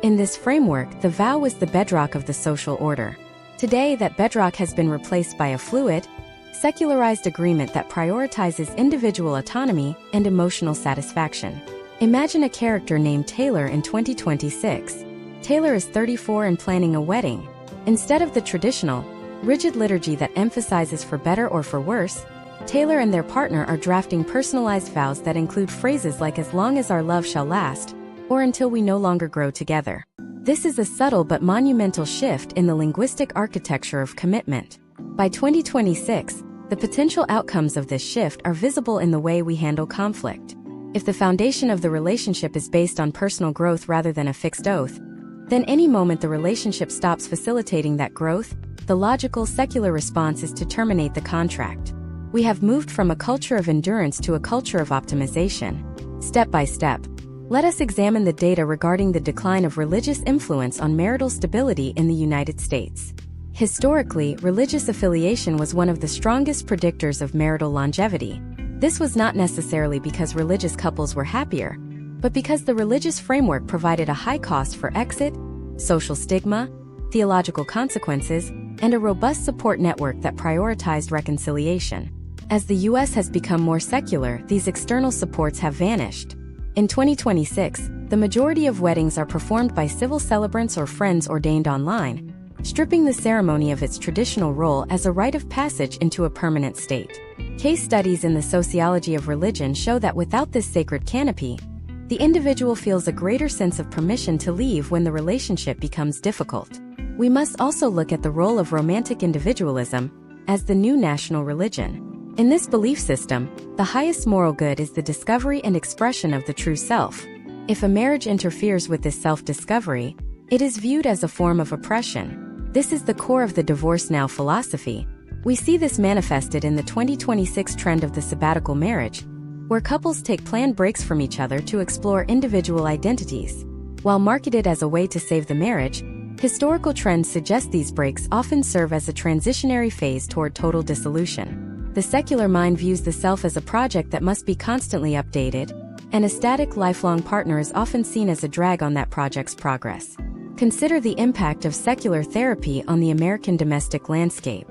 In this framework, the vow was the bedrock of the social order. Today, that bedrock has been replaced by a fluid, secularized agreement that prioritizes individual autonomy and emotional satisfaction. Imagine a character named Taylor in 2026. Taylor is 34 and planning a wedding. Instead of the traditional, rigid liturgy that emphasizes for better or for worse, Taylor and their partner are drafting personalized vows that include phrases like "as long as our love shall last," or "until we no longer grow together." This is a subtle but monumental shift in the linguistic architecture of commitment. By 2026, the potential outcomes of this shift are visible in the way we handle conflict. If the foundation of the relationship is based on personal growth rather than a fixed oath, then any moment the relationship stops facilitating that growth, the logical secular response is to terminate the contract. We have moved from a culture of endurance to a culture of optimization. Step by step, let us examine the data regarding the decline of religious influence on marital stability in the United States. Historically, religious affiliation was one of the strongest predictors of marital longevity. This was not necessarily because religious couples were happier, but because the religious framework provided a high cost for exit, social stigma, theological consequences, and a robust support network that prioritized reconciliation. As the U.S. has become more secular, these external supports have vanished. In 2026, the majority of weddings are performed by civil celebrants or friends ordained online, stripping the ceremony of its traditional role as a rite of passage into a permanent state. Case studies in the sociology of religion show that without this sacred canopy, the individual feels a greater sense of permission to leave when the relationship becomes difficult. We must also look at the role of romantic individualism as the new national religion. In this belief system, the highest moral good is the discovery and expression of the true self. If a marriage interferes with this self-discovery, it is viewed as a form of oppression. This is the core of the divorce now philosophy. We see this manifested in the 2026 trend of the sabbatical marriage, where couples take planned breaks from each other to explore individual identities. While marketed as a way to save the marriage, historical trends suggest these breaks often serve as a transitionary phase toward total dissolution. The secular mind views the self as a project that must be constantly updated, and a static, lifelong partner is often seen as a drag on that project's progress. Consider the impact of secular therapy on the American domestic landscape.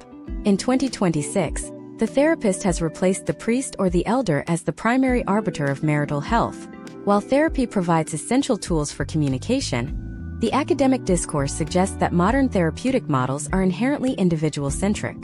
In 2026, the therapist has replaced the priest or the elder as the primary arbiter of marital health. While therapy provides essential tools for communication, the academic discourse suggests that modern therapeutic models are inherently individual-centric.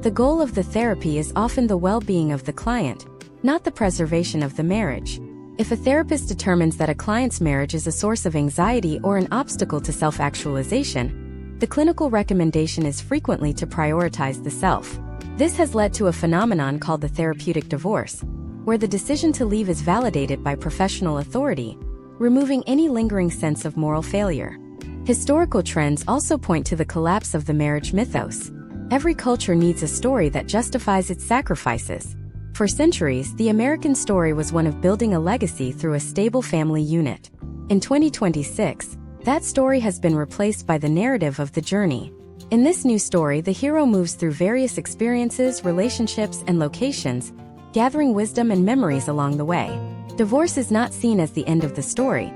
The goal of the therapy is often the well-being of the client, not the preservation of the marriage. If a therapist determines that a client's marriage is a source of anxiety or an obstacle to self-actualization, the clinical recommendation is frequently to prioritize the self. This has led to a phenomenon called the therapeutic divorce, where the decision to leave is validated by professional authority, removing any lingering sense of moral failure. Historical trends also point to the collapse of the marriage mythos. Every culture needs a story that justifies its sacrifices. For centuries, the American story was one of building a legacy through a stable family unit. In 2026, that story has been replaced by the narrative of the journey. In this new story, the hero moves through various experiences, relationships, and locations, gathering wisdom and memories along the way. Divorce is not seen as the end of the story,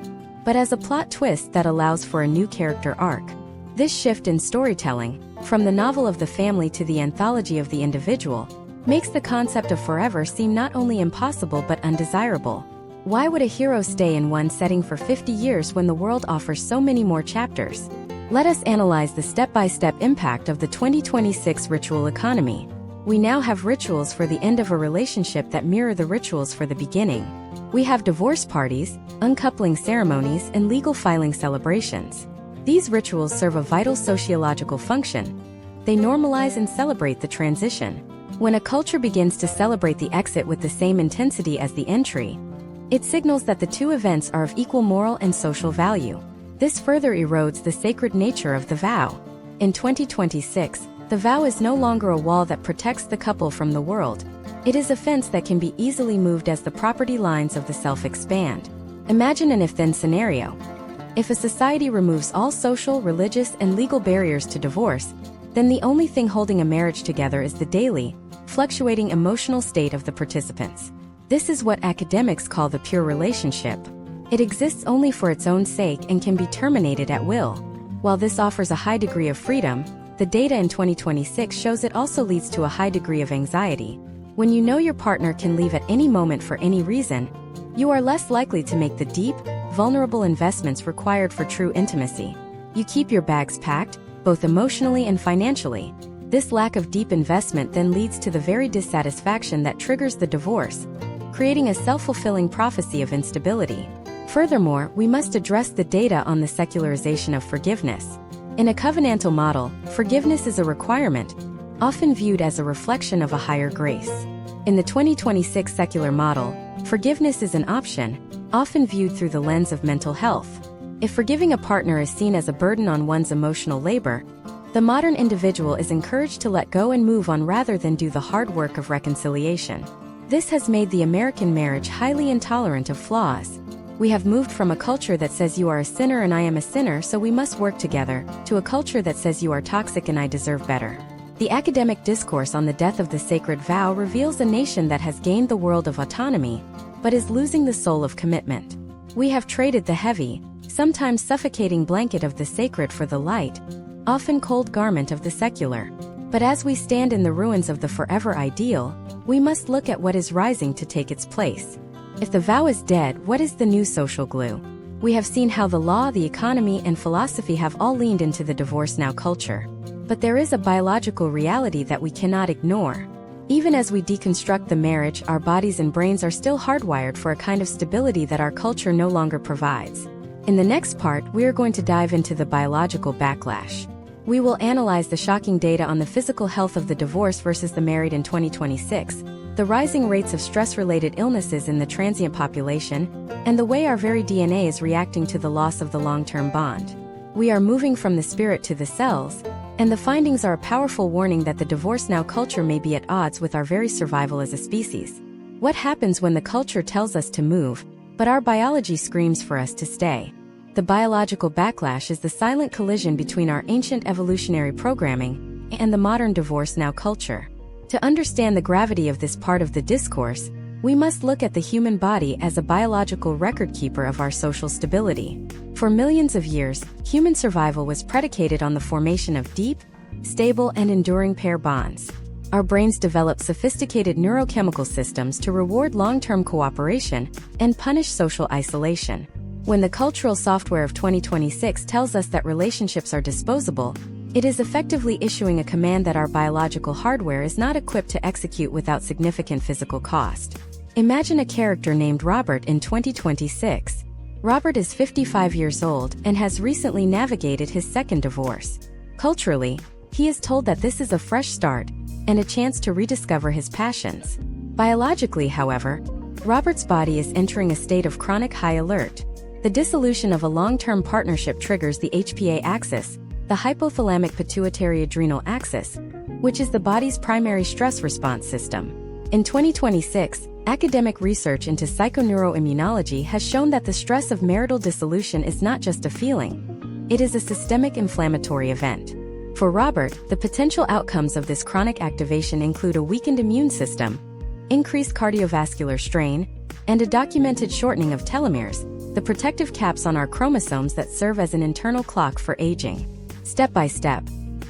but as a plot twist that allows for a new character arc. This shift in storytelling, from the novel of the family to the anthology of the individual, makes the concept of forever seem not only impossible but undesirable. Why would a hero stay in one setting for 50 years when the world offers so many more chapters? Let us analyze the step-by-step impact of the 2026 ritual economy. We now have rituals for the end of a relationship that mirror the rituals for the beginning. We have divorce parties, uncoupling ceremonies, and legal filing celebrations. These rituals serve a vital sociological function. They normalize and celebrate the transition. When a culture begins to celebrate the exit with the same intensity as the entry, it signals that the two events are of equal moral and social value. This further erodes the sacred nature of the vow. In 2026, the vow is no longer a wall that protects the couple from the world. It is a fence that can be easily moved as the property lines of the self expand. Imagine an if-then scenario. If a society removes all social, religious, and legal barriers to divorce, then the only thing holding a marriage together is the daily, fluctuating emotional state of the participants. This is what academics call the pure relationship. It exists only for its own sake and can be terminated at will. While this offers a high degree of freedom, the data in 2026 shows it also leads to a high degree of anxiety. When you know your partner can leave at any moment for any reason, you are less likely to make the deep, vulnerable investments required for true intimacy. You keep your bags packed, both emotionally and financially. This lack of deep investment then leads to the very dissatisfaction that triggers the divorce, creating a self-fulfilling prophecy of instability. Furthermore, we must address the data on the secularization of forgiveness. In a covenantal model, forgiveness is a requirement, often viewed as a reflection of a higher grace. In the 2026 secular model, forgiveness is an option, often viewed through the lens of mental health. If forgiving a partner is seen as a burden on one's emotional labor, the modern individual is encouraged to let go and move on rather than do the hard work of reconciliation. This has made the American marriage highly intolerant of flaws. We have moved from a culture that says you are a sinner and I am a sinner so we must work together, to a culture that says you are toxic and I deserve better. The academic discourse on the death of the sacred vow reveals a nation that has gained the world of autonomy, but is losing the soul of commitment. We have traded the heavy, sometimes suffocating blanket of the sacred for the light, often cold garment of the secular. But as we stand in the ruins of the forever ideal, we must look at what is rising to take its place. If the vow is dead, what is the new social glue? We have seen how the law, the economy, and philosophy have all leaned into the divorce now culture. But there is a biological reality that we cannot ignore. Even as we deconstruct the marriage, our bodies and brains are still hardwired for a kind of stability that our culture no longer provides. In the next part, we are going to dive into the biological backlash. We will analyze the shocking data on the physical health of the divorced versus the married in 2026, the rising rates of stress-related illnesses in the transient population, and the way our very DNA is reacting to the loss of the long-term bond. We are moving from the spirit to the cells, and the findings are a powerful warning that the divorce now culture may be at odds with our very survival as a species. What happens when the culture tells us to move, but our biology screams for us to stay? The biological backlash is the silent collision between our ancient evolutionary programming and the modern divorce now culture. To understand the gravity of this part of the discourse, we must look at the human body as a biological record keeper of our social stability. For millions of years, human survival was predicated on the formation of deep, stable, and enduring pair bonds. Our brains developed sophisticated neurochemical systems to reward long-term cooperation and punish social isolation. When the cultural software of 2026 tells us that relationships are disposable, it is effectively issuing a command that our biological hardware is not equipped to execute without significant physical cost. Imagine a character named Robert in 2026. Robert is 55 years old and has recently navigated his second divorce. Culturally, he is told that this is a fresh start and a chance to rediscover his passions. Biologically, however, Robert's body is entering a state of chronic high alert. The dissolution of a long-term partnership triggers the HPA axis, the hypothalamic pituitary adrenal axis, which is the body's primary stress response system. In 2026, academic research into psychoneuroimmunology has shown that the stress of marital dissolution is not just a feeling. It is a systemic inflammatory event. For Robert, the potential outcomes of this chronic activation include a weakened immune system, increased cardiovascular strain, and a documented shortening of telomeres, the protective caps on our chromosomes that serve as an internal clock for aging. Step by step,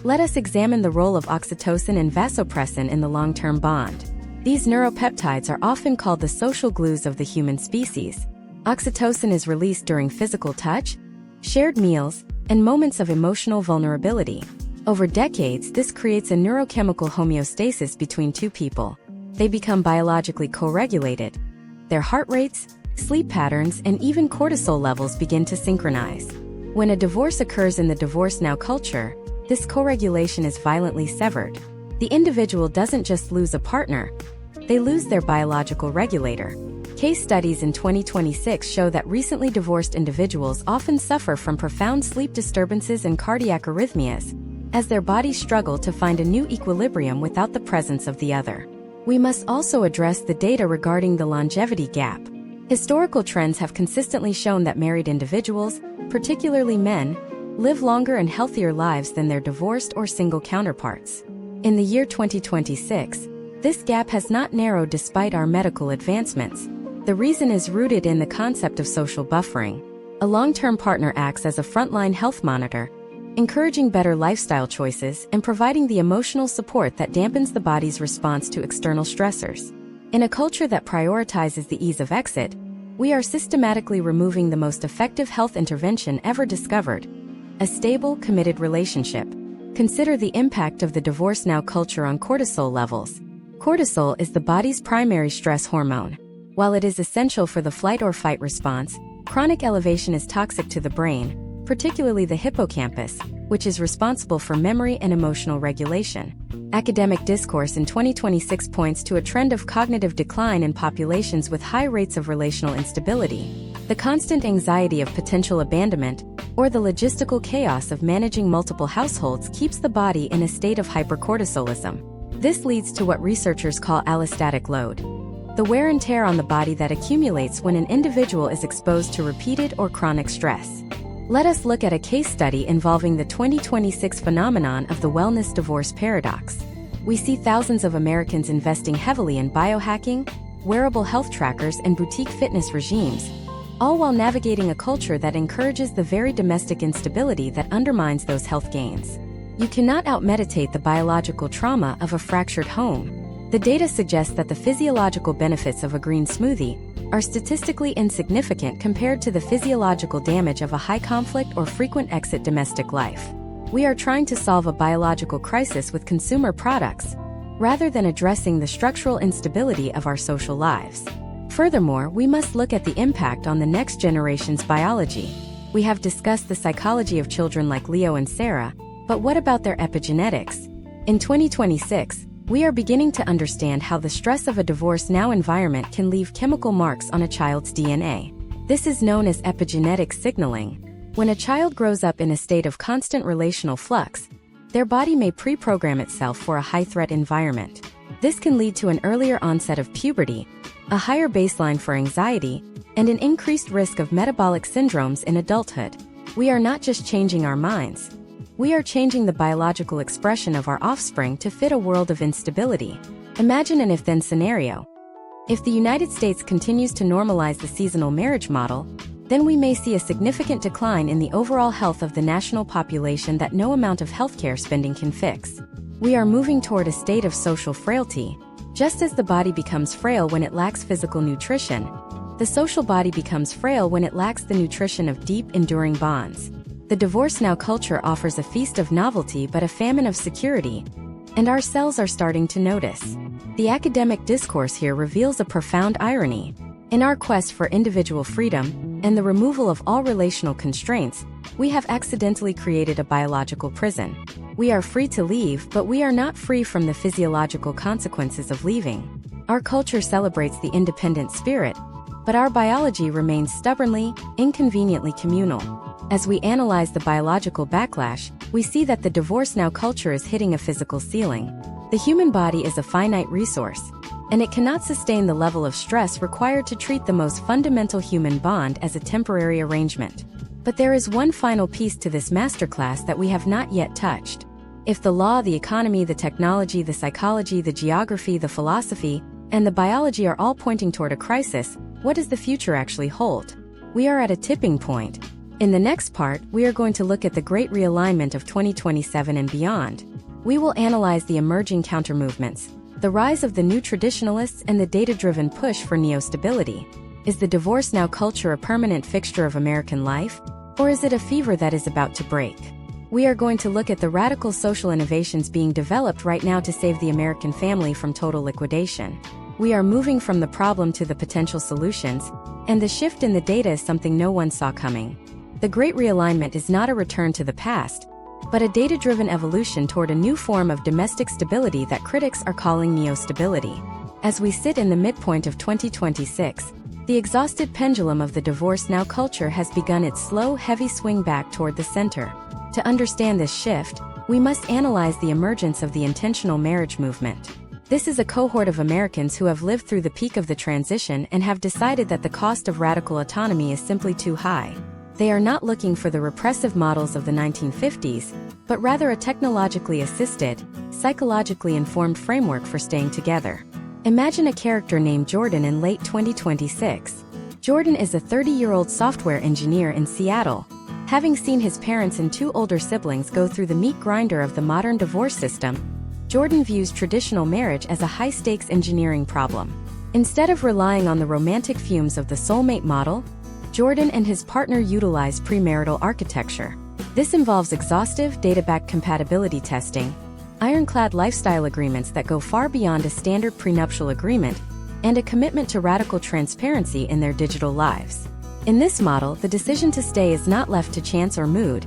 let us examine the role of oxytocin and vasopressin in the long-term bond. These neuropeptides are often called the social glues of the human species. Oxytocin is released during physical touch, shared meals, and moments of emotional vulnerability. Over decades, this creates a neurochemical homeostasis between two people. They become biologically co-regulated. Their heart rates, sleep patterns, and even cortisol levels begin to synchronize. When a divorce occurs in the divorce now culture, this co-regulation is violently severed. The individual doesn't just lose a partner, they lose their biological regulator. Case studies in 2026 show that recently divorced individuals often suffer from profound sleep disturbances and cardiac arrhythmias, as their bodies struggle to find a new equilibrium without the presence of the other. We must also address the data regarding the longevity gap. Historical trends have consistently shown that married individuals, particularly men, live longer and healthier lives than their divorced or single counterparts. In the year 2026, this gap has not narrowed despite our medical advancements. The reason is rooted in the concept of social buffering. A long-term partner acts as a frontline health monitor, encouraging better lifestyle choices and providing the emotional support that dampens the body's response to external stressors. In a culture that prioritizes the ease of exit, we are systematically removing the most effective health intervention ever discovered: a stable, committed relationship. Consider the impact of the divorce now culture on cortisol levels. Cortisol is the body's primary stress hormone. While it is essential for the flight or fight response, chronic elevation is toxic to the brain, particularly the hippocampus, which is responsible for memory and emotional regulation. Academic Discourse in 2026 points to a trend of cognitive decline in populations with high rates of relational instability. The constant anxiety of potential abandonment, or the logistical chaos of managing multiple households, keeps the body in a state of hypercortisolism. This leads to what researchers call allostatic load, the wear and tear on the body that accumulates when an individual is exposed to repeated or chronic stress. Let us look at a case study involving the 2026 phenomenon of the wellness divorce paradox. We see thousands of Americans investing heavily in biohacking, wearable health trackers, and boutique fitness regimes, all while navigating a culture that encourages the very domestic instability that undermines those health gains. You cannot out-meditate the biological trauma of a fractured home. The data suggests that the physiological benefits of a green smoothie are statistically insignificant compared to the physiological damage of a high-conflict or frequent exit domestic life. We are trying to solve a biological crisis with consumer products, rather than addressing the structural instability of our social lives. Furthermore, we must look at the impact on the next generation's biology. We have discussed the psychology of children like Leo and Sarah, but what about their epigenetics? In 2026, we are beginning to understand how the stress of a divorce now environment can leave chemical marks on a child's DNA. This is known as epigenetic signaling. When a child grows up in a state of constant relational flux, their body may pre-program itself for a high-threat environment. This can lead to an earlier onset of puberty, a higher baseline for anxiety, and an increased risk of metabolic syndromes in adulthood. We are not just changing our minds. We are changing the biological expression of our offspring to fit a world of instability. Imagine an if-then scenario. If the United States continues to normalize the seasonal marriage model, then we may see a significant decline in the overall health of the national population that no amount of healthcare spending can fix. We are moving toward a state of social frailty. Just as the body becomes frail when it lacks physical nutrition, the social body becomes frail when it lacks the nutrition of deep, enduring bonds. The divorce now culture offers a feast of novelty but a famine of security, and our cells are starting to notice. The academic discourse here reveals a profound irony. In our quest for individual freedom and the removal of all relational constraints, we have accidentally created a biological prison. We are free to leave, but we are not free from the physiological consequences of leaving. Our culture celebrates the independent spirit, but our biology remains stubbornly, inconveniently communal. As we analyze the biological backlash, we see that the divorce now culture is hitting a physical ceiling. The human body is a finite resource, and it cannot sustain the level of stress required to treat the most fundamental human bond as a temporary arrangement. But there is one final piece to this masterclass that we have not yet touched. If the law, the economy, the technology, the psychology, the geography, the philosophy, and the biology are all pointing toward a crisis, what does the future actually hold? We are at a tipping point. In the next part, we are going to look at the great realignment of 2027 and beyond. We will analyze the emerging countermovements, The rise of the new traditionalists and the data-driven push for neo-stability. Is the divorce now culture a permanent fixture of American life? Or is it a fever that is about to break? We are going to look at the radical social innovations being developed right now to save the American family from total liquidation. We are moving from the problem to the potential solutions, and the shift in the data is something no one saw coming. The Great Realignment is not a return to the past, but a data-driven evolution toward a new form of domestic stability that critics are calling neo-stability. As we sit in the midpoint of 2026, the exhausted pendulum of the divorce now culture has begun its slow, heavy swing back toward the center. To understand this shift, we must analyze the emergence of the intentional marriage movement. This is a cohort of Americans who have lived through the peak of the transition and have decided that the cost of radical autonomy is simply too high. They are not looking for the repressive models of the 1950s, but rather a technologically assisted, psychologically informed framework for staying together. Imagine a character named Jordan in late 2026. Jordan is a 30-year-old software engineer in Seattle. Having seen his parents and two older siblings go through the meat grinder of the modern divorce system, Jordan views traditional marriage as a high-stakes engineering problem. Instead of relying on the romantic fumes of the soulmate model, Jordan and his partner utilize premarital architecture. This involves exhaustive, data-backed compatibility testing, ironclad lifestyle agreements that go far beyond a standard prenuptial agreement, and a commitment to radical transparency in their digital lives. In this model, the decision to stay is not left to chance or mood.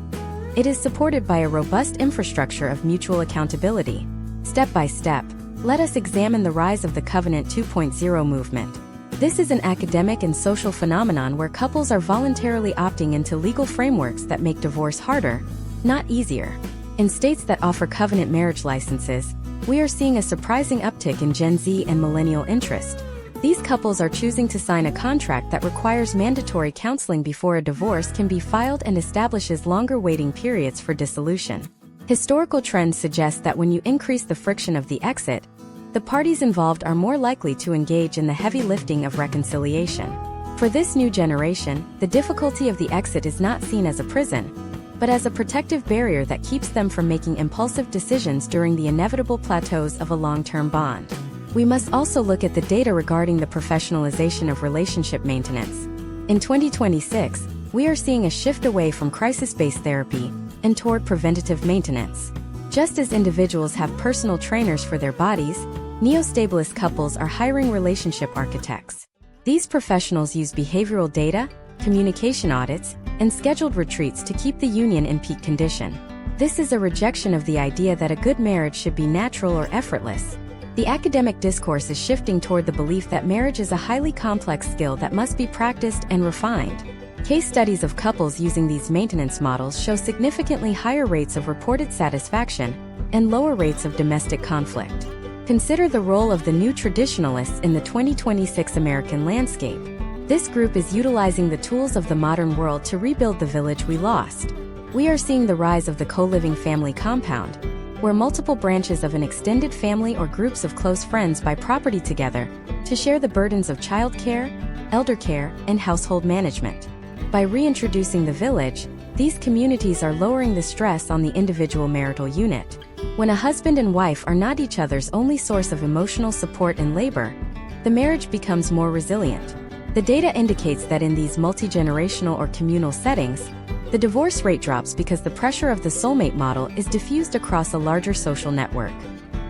It is supported by a robust infrastructure of mutual accountability. Step by step, let us examine the rise of the Covenant 2.0 movement. This is an academic and social phenomenon where couples are voluntarily opting into legal frameworks that make divorce harder, not easier. In states that offer covenant marriage licenses, we are seeing a surprising uptick in Gen Z and millennial interest. These couples are choosing to sign a contract that requires mandatory counseling before a divorce can be filed and establishes longer waiting periods for dissolution. Historical trends suggest that when you increase the friction of the exit, the parties involved are more likely to engage in the heavy lifting of reconciliation. For this new generation, the difficulty of the exit is not seen as a prison, but as a protective barrier that keeps them from making impulsive decisions during the inevitable plateaus of a long-term bond. We must also look at the data regarding the professionalization of relationship maintenance. In 2026, we are seeing a shift away from crisis-based therapy and toward preventative maintenance. Just as individuals have personal trainers for their bodies, neo-stabilist couples are hiring relationship architects. These professionals use behavioral data, communication audits, and scheduled retreats to keep the union in peak condition. This is a rejection of the idea that a good marriage should be natural or effortless. The academic discourse is shifting toward the belief that marriage is a highly complex skill that must be practiced and refined. Case studies of couples using these maintenance models show significantly higher rates of reported satisfaction and lower rates of domestic conflict. Consider the role of the new traditionalists in the 2026 American landscape. This group is utilizing the tools of the modern world to rebuild the village we lost. We are seeing the rise of the co-living family compound, where multiple branches of an extended family or groups of close friends buy property together to share the burdens of childcare, elder care, and household management. By reintroducing the village, these communities are lowering the stress on the individual marital unit. When a husband and wife are not each other's only source of emotional support and labor, the marriage becomes more resilient. The data indicates that in these multi-generational or communal settings, the divorce rate drops because the pressure of the soulmate model is diffused across a larger social network.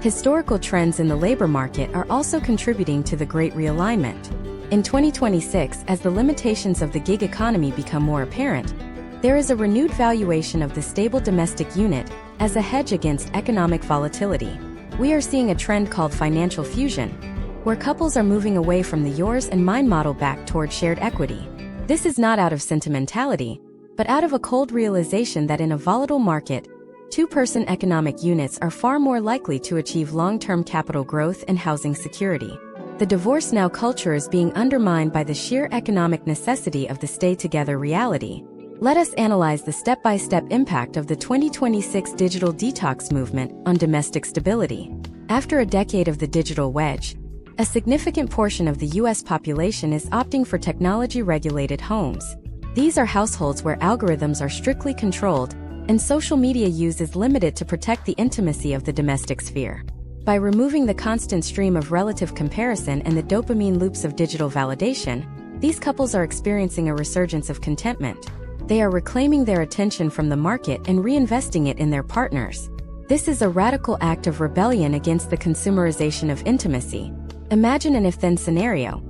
Historical trends in the labor market are also contributing to the Great Realignment. In 2026, as the limitations of the gig economy become more apparent, there is a renewed valuation of the stable domestic unit as a hedge against economic volatility. We are seeing a trend called financial fusion, where couples are moving away from the yours and mine model back toward shared equity. This is not out of sentimentality, but out of a cold realization that in a volatile market, two-person economic units are far more likely to achieve long-term capital growth and housing security. The divorce now culture is being undermined by the sheer economic necessity of the stay-together reality. Let us analyze the step-by-step impact of the 2026 digital detox movement on domestic stability. After a decade of the digital wedge, a significant portion of the U.S. population is opting for technology-regulated homes. These are households where algorithms are strictly controlled and social media use is limited to protect the intimacy of the domestic sphere. By removing the constant stream of relative comparison and the dopamine loops of digital validation, these couples are experiencing a resurgence of contentment. They are reclaiming their attention from the market and reinvesting it in their partners. This is a radical act of rebellion against the consumerization of intimacy. Imagine an if-then scenario.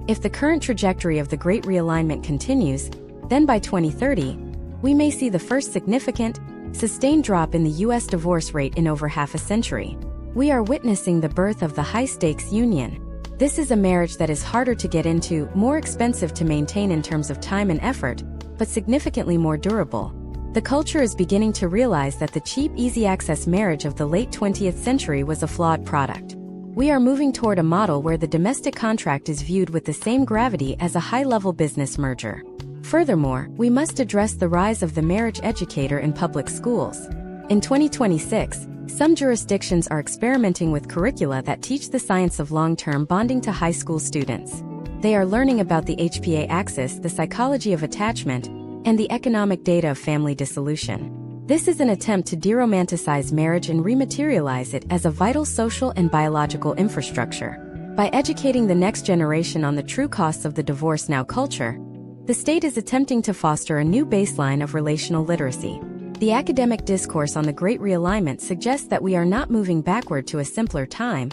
If the current trajectory of the Great Realignment continues, then by 2030, we may see the first significant, sustained drop in the U.S. divorce rate in over half a century. We are witnessing the birth of the high-stakes union. This is a marriage that is harder to get into, more expensive to maintain in terms of time and effort, but significantly more durable. The culture is beginning to realize that the cheap, easy-access marriage of the late 20th century was a flawed product. We are moving toward a model where the domestic contract is viewed with the same gravity as a high-level business merger. Furthermore, we must address the rise of the marriage educator in public schools. In 2026, some jurisdictions are experimenting with curricula that teach the science of long-term bonding to high school students. They are learning about the HPA axis, the psychology of attachment, and the economic data of family dissolution. This is an attempt to deromanticize marriage and rematerialize it as a vital social and biological infrastructure. By educating the next generation on the true costs of the divorce now culture, the state is attempting to foster a new baseline of relational literacy. The academic discourse on the Great Realignment suggests that we are not moving backward to a simpler time,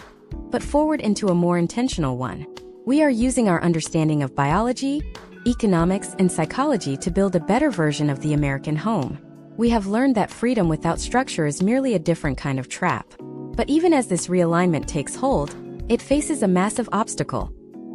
but forward into a more intentional one. We are using our understanding of biology, economics, and psychology to build a better version of the American home. We have learned that freedom without structure is merely a different kind of trap. But even as this realignment takes hold, it faces a massive obstacle: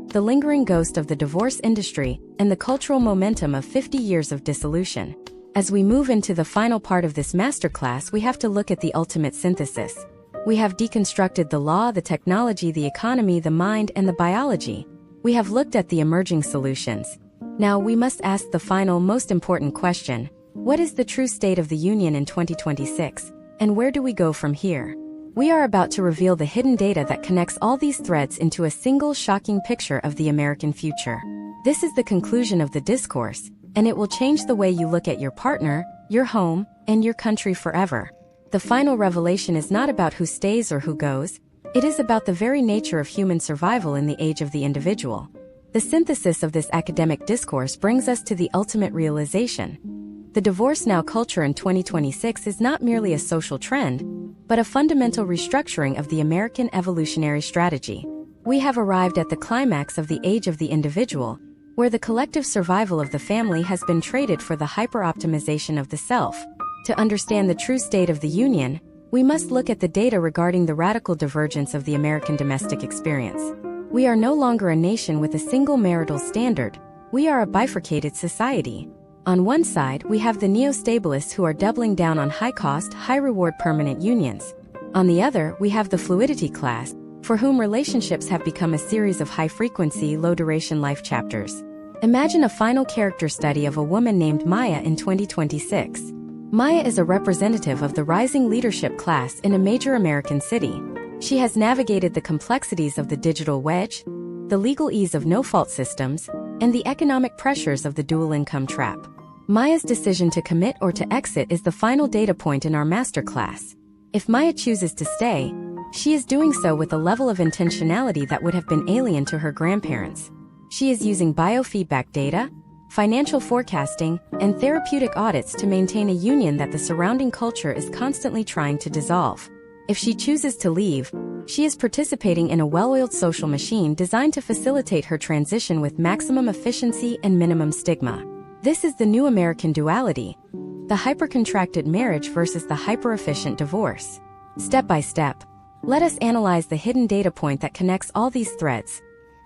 the lingering ghost of the divorce industry and the cultural momentum of 50 years of dissolution. As we move into the final part of this masterclass, we have to look at the ultimate synthesis. We have deconstructed the law, the technology, the economy, the mind, and the biology. We have looked at the emerging solutions. Now we must ask the final, most important question: what is the true state of the union in 2026, and where do we go from here? We are about to reveal the hidden data that connects all these threads into a single shocking picture of the American future. This is the conclusion of the discourse, and it will change the way you look at your partner, your home, and your country forever. The final revelation is not about who stays or who goes. It is about the very nature of human survival in the age of the individual. The synthesis of this academic discourse brings us to the ultimate realization. The divorce now culture in 2026 is not merely a social trend, but a fundamental restructuring of the American evolutionary strategy. We have arrived at the climax of the age of the individual, where the collective survival of the family has been traded for the hyper-optimization of the self. To understand the true state of the union, we must look at the data regarding the radical divergence of the American domestic experience. We are no longer a nation with a single marital standard. We are a bifurcated society. On one side, we have the neo-stabilists who are doubling down on high-cost, high-reward permanent unions. On the other, we have the fluidity class, for whom relationships have become a series of high-frequency, low-duration life chapters. Imagine a final character study of a woman named Maya in 2026. Maya is a representative of the rising leadership class in a major American city. She has navigated the complexities of the digital wedge, the legal ease of no-fault systems, and the economic pressures of the dual income trap. Maya's decision to commit or to exit is the final data point in our masterclass. If Maya chooses to stay, she is doing so with a level of intentionality that would have been alien to her grandparents. She is using biofeedback data, financial forecasting, and therapeutic audits to maintain a union that the surrounding culture is constantly trying to dissolve. If she chooses to leave, she is participating in a well-oiled social machine designed to facilitate her transition with maximum efficiency and minimum stigma. This is the new American duality: the hyper-contracted marriage versus the hyper-efficient divorce. Step by step, let us analyze the hidden data point that connects all these threads: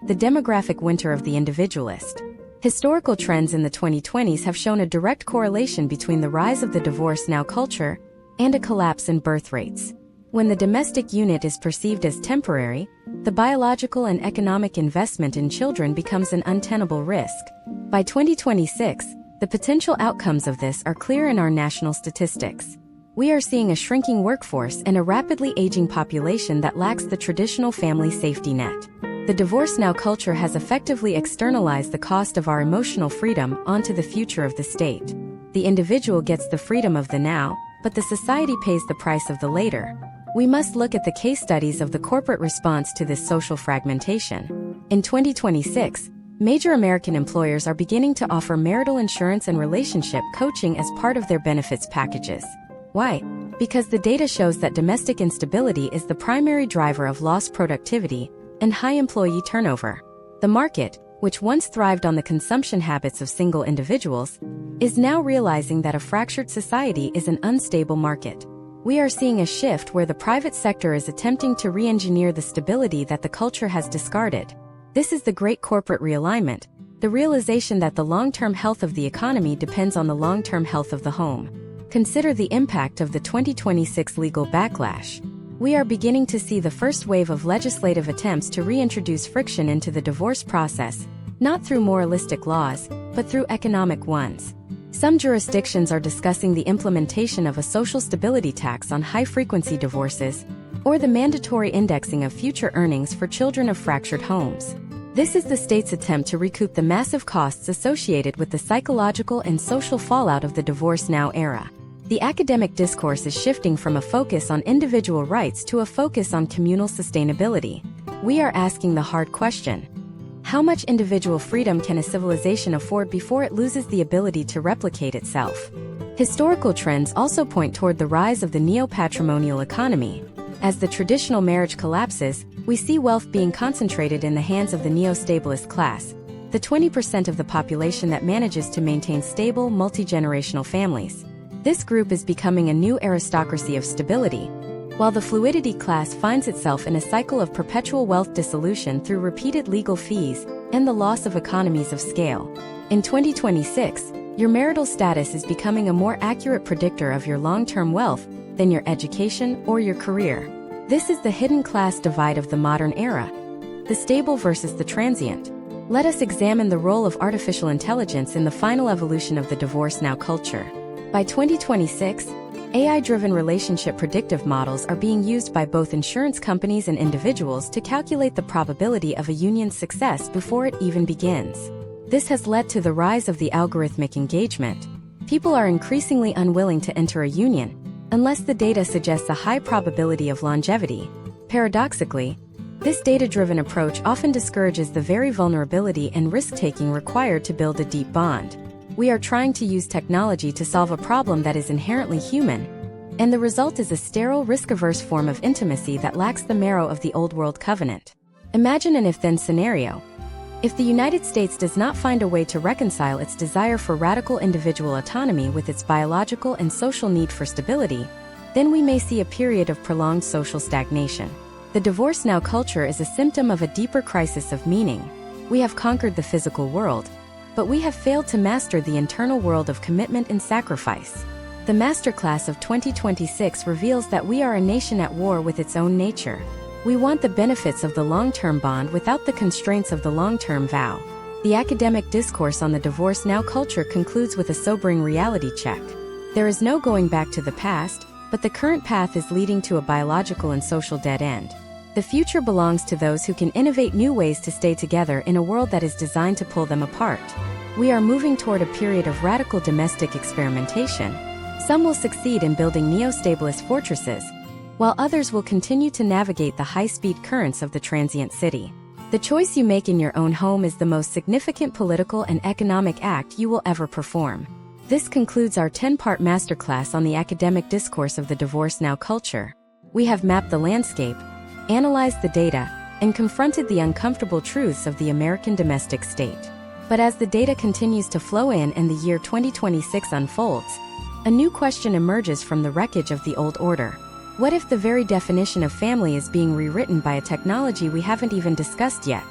the demographic winter of the individualist. Historical trends in the 2020s have shown a direct correlation between the rise of the divorce now culture and a collapse in birth rates. When the domestic unit is perceived as temporary, the biological and economic investment in children becomes an untenable risk. By 2026, the potential outcomes of this are clear in our national statistics. We are seeing a shrinking workforce and a rapidly aging population that lacks the traditional family safety net. The divorce now culture has effectively externalized the cost of our emotional freedom onto the future of the state. The individual gets the freedom of the now, but the society pays the price of the later. we must look at the case studies of the corporate response to this social fragmentation. In 2026, major American employers are beginning to offer marital insurance and relationship coaching as part of their benefits packages. Why? Because the data shows that domestic instability is the primary driver of lost productivity and high employee turnover. The market, which once thrived on the consumption habits of single individuals, is now realizing that a fractured society is an unstable market. We are seeing a shift where the private sector is attempting to re-engineer the stability that the culture has discarded. This is the great corporate realignment, the realization that the long-term health of the economy depends on the long-term health of the home. Consider the impact of the 2026 legal backlash. We are beginning to see the first wave of legislative attempts to reintroduce friction into the divorce process, not through moralistic laws, but through economic ones. Some jurisdictions are discussing the implementation of a social stability tax on high-frequency divorces, or the mandatory indexing of future earnings for children of fractured homes. This is the state's attempt to recoup the massive costs associated with the psychological and social fallout of the divorce now era. The academic discourse is shifting from a focus on individual rights to a focus on communal sustainability. We are asking the hard question: how much individual freedom can a civilization afford before it loses the ability to replicate itself? Historical trends also point toward the rise of the neo-patrimonial economy. As the traditional marriage collapses, we see wealth being concentrated in the hands of the neo-stablist class, the 20% of the population that manages to maintain stable, multi-generational families. This group is becoming a new aristocracy of stability, while the fluidity class finds itself in a cycle of perpetual wealth dissolution through repeated legal fees and the loss of economies of scale. In 2026, your marital status is becoming a more accurate predictor of your long-term wealth than your education or your career. This is the hidden class divide of the modern era, the stable versus the transient. Let us examine the role of artificial intelligence in the final evolution of the divorce now culture. By 2026, AI-driven relationship predictive models are being used by both insurance companies and individuals to calculate the probability of a union's success before it even begins. This has led to the rise of the algorithmic engagement. People are increasingly unwilling to enter a union unless the data suggests a high probability of longevity. Paradoxically, this data-driven approach often discourages the very vulnerability and risk-taking required to build a deep bond. We are trying to use technology to solve a problem that is inherently human, and the result is a sterile, risk-averse form of intimacy that lacks the marrow of the old-world covenant. Imagine an if-then scenario. If the United States does not find a way to reconcile its desire for radical individual autonomy with its biological and social need for stability, then we may see a period of prolonged social stagnation. The divorce now culture is a symptom of a deeper crisis of meaning. We have conquered the physical world, but we have failed to master the internal world of commitment and sacrifice. The masterclass of 2026 reveals that we are a nation at war with its own nature. We want the benefits of the long-term bond without the constraints of the long-term vow. The academic discourse on the divorce now culture concludes with a sobering reality check. There is no going back to the past, but the current path is leading to a biological and social dead end. The future belongs to those who can innovate new ways to stay together in a world that is designed to pull them apart. We are moving toward a period of radical domestic experimentation. Some will succeed in building neo-stablist fortresses, while others will continue to navigate the high-speed currents of the transient city. The choice you make in your own home is the most significant political and economic act you will ever perform. This concludes our 10-part masterclass on the academic discourse of the divorce now culture. We have mapped the landscape, analyzed the data, and confronted the uncomfortable truths of the American domestic state. But as the data continues to flow in and the year 2026 unfolds, a new question emerges from the wreckage of the old order. What if the very definition of family is being rewritten by a technology we haven't even discussed yet?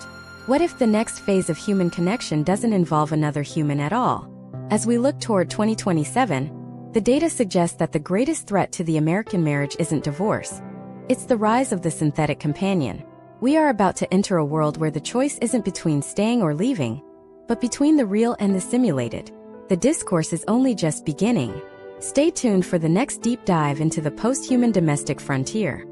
What if the next phase of human connection doesn't involve another human at all? As we look toward 2027, the data suggests that the greatest threat to the American marriage isn't divorce. It's the rise of the synthetic companion. We are about to enter a world where the choice isn't between staying or leaving, but between the real and the simulated. The discourse is only just beginning. Stay tuned for the next deep dive into the post-human domestic frontier.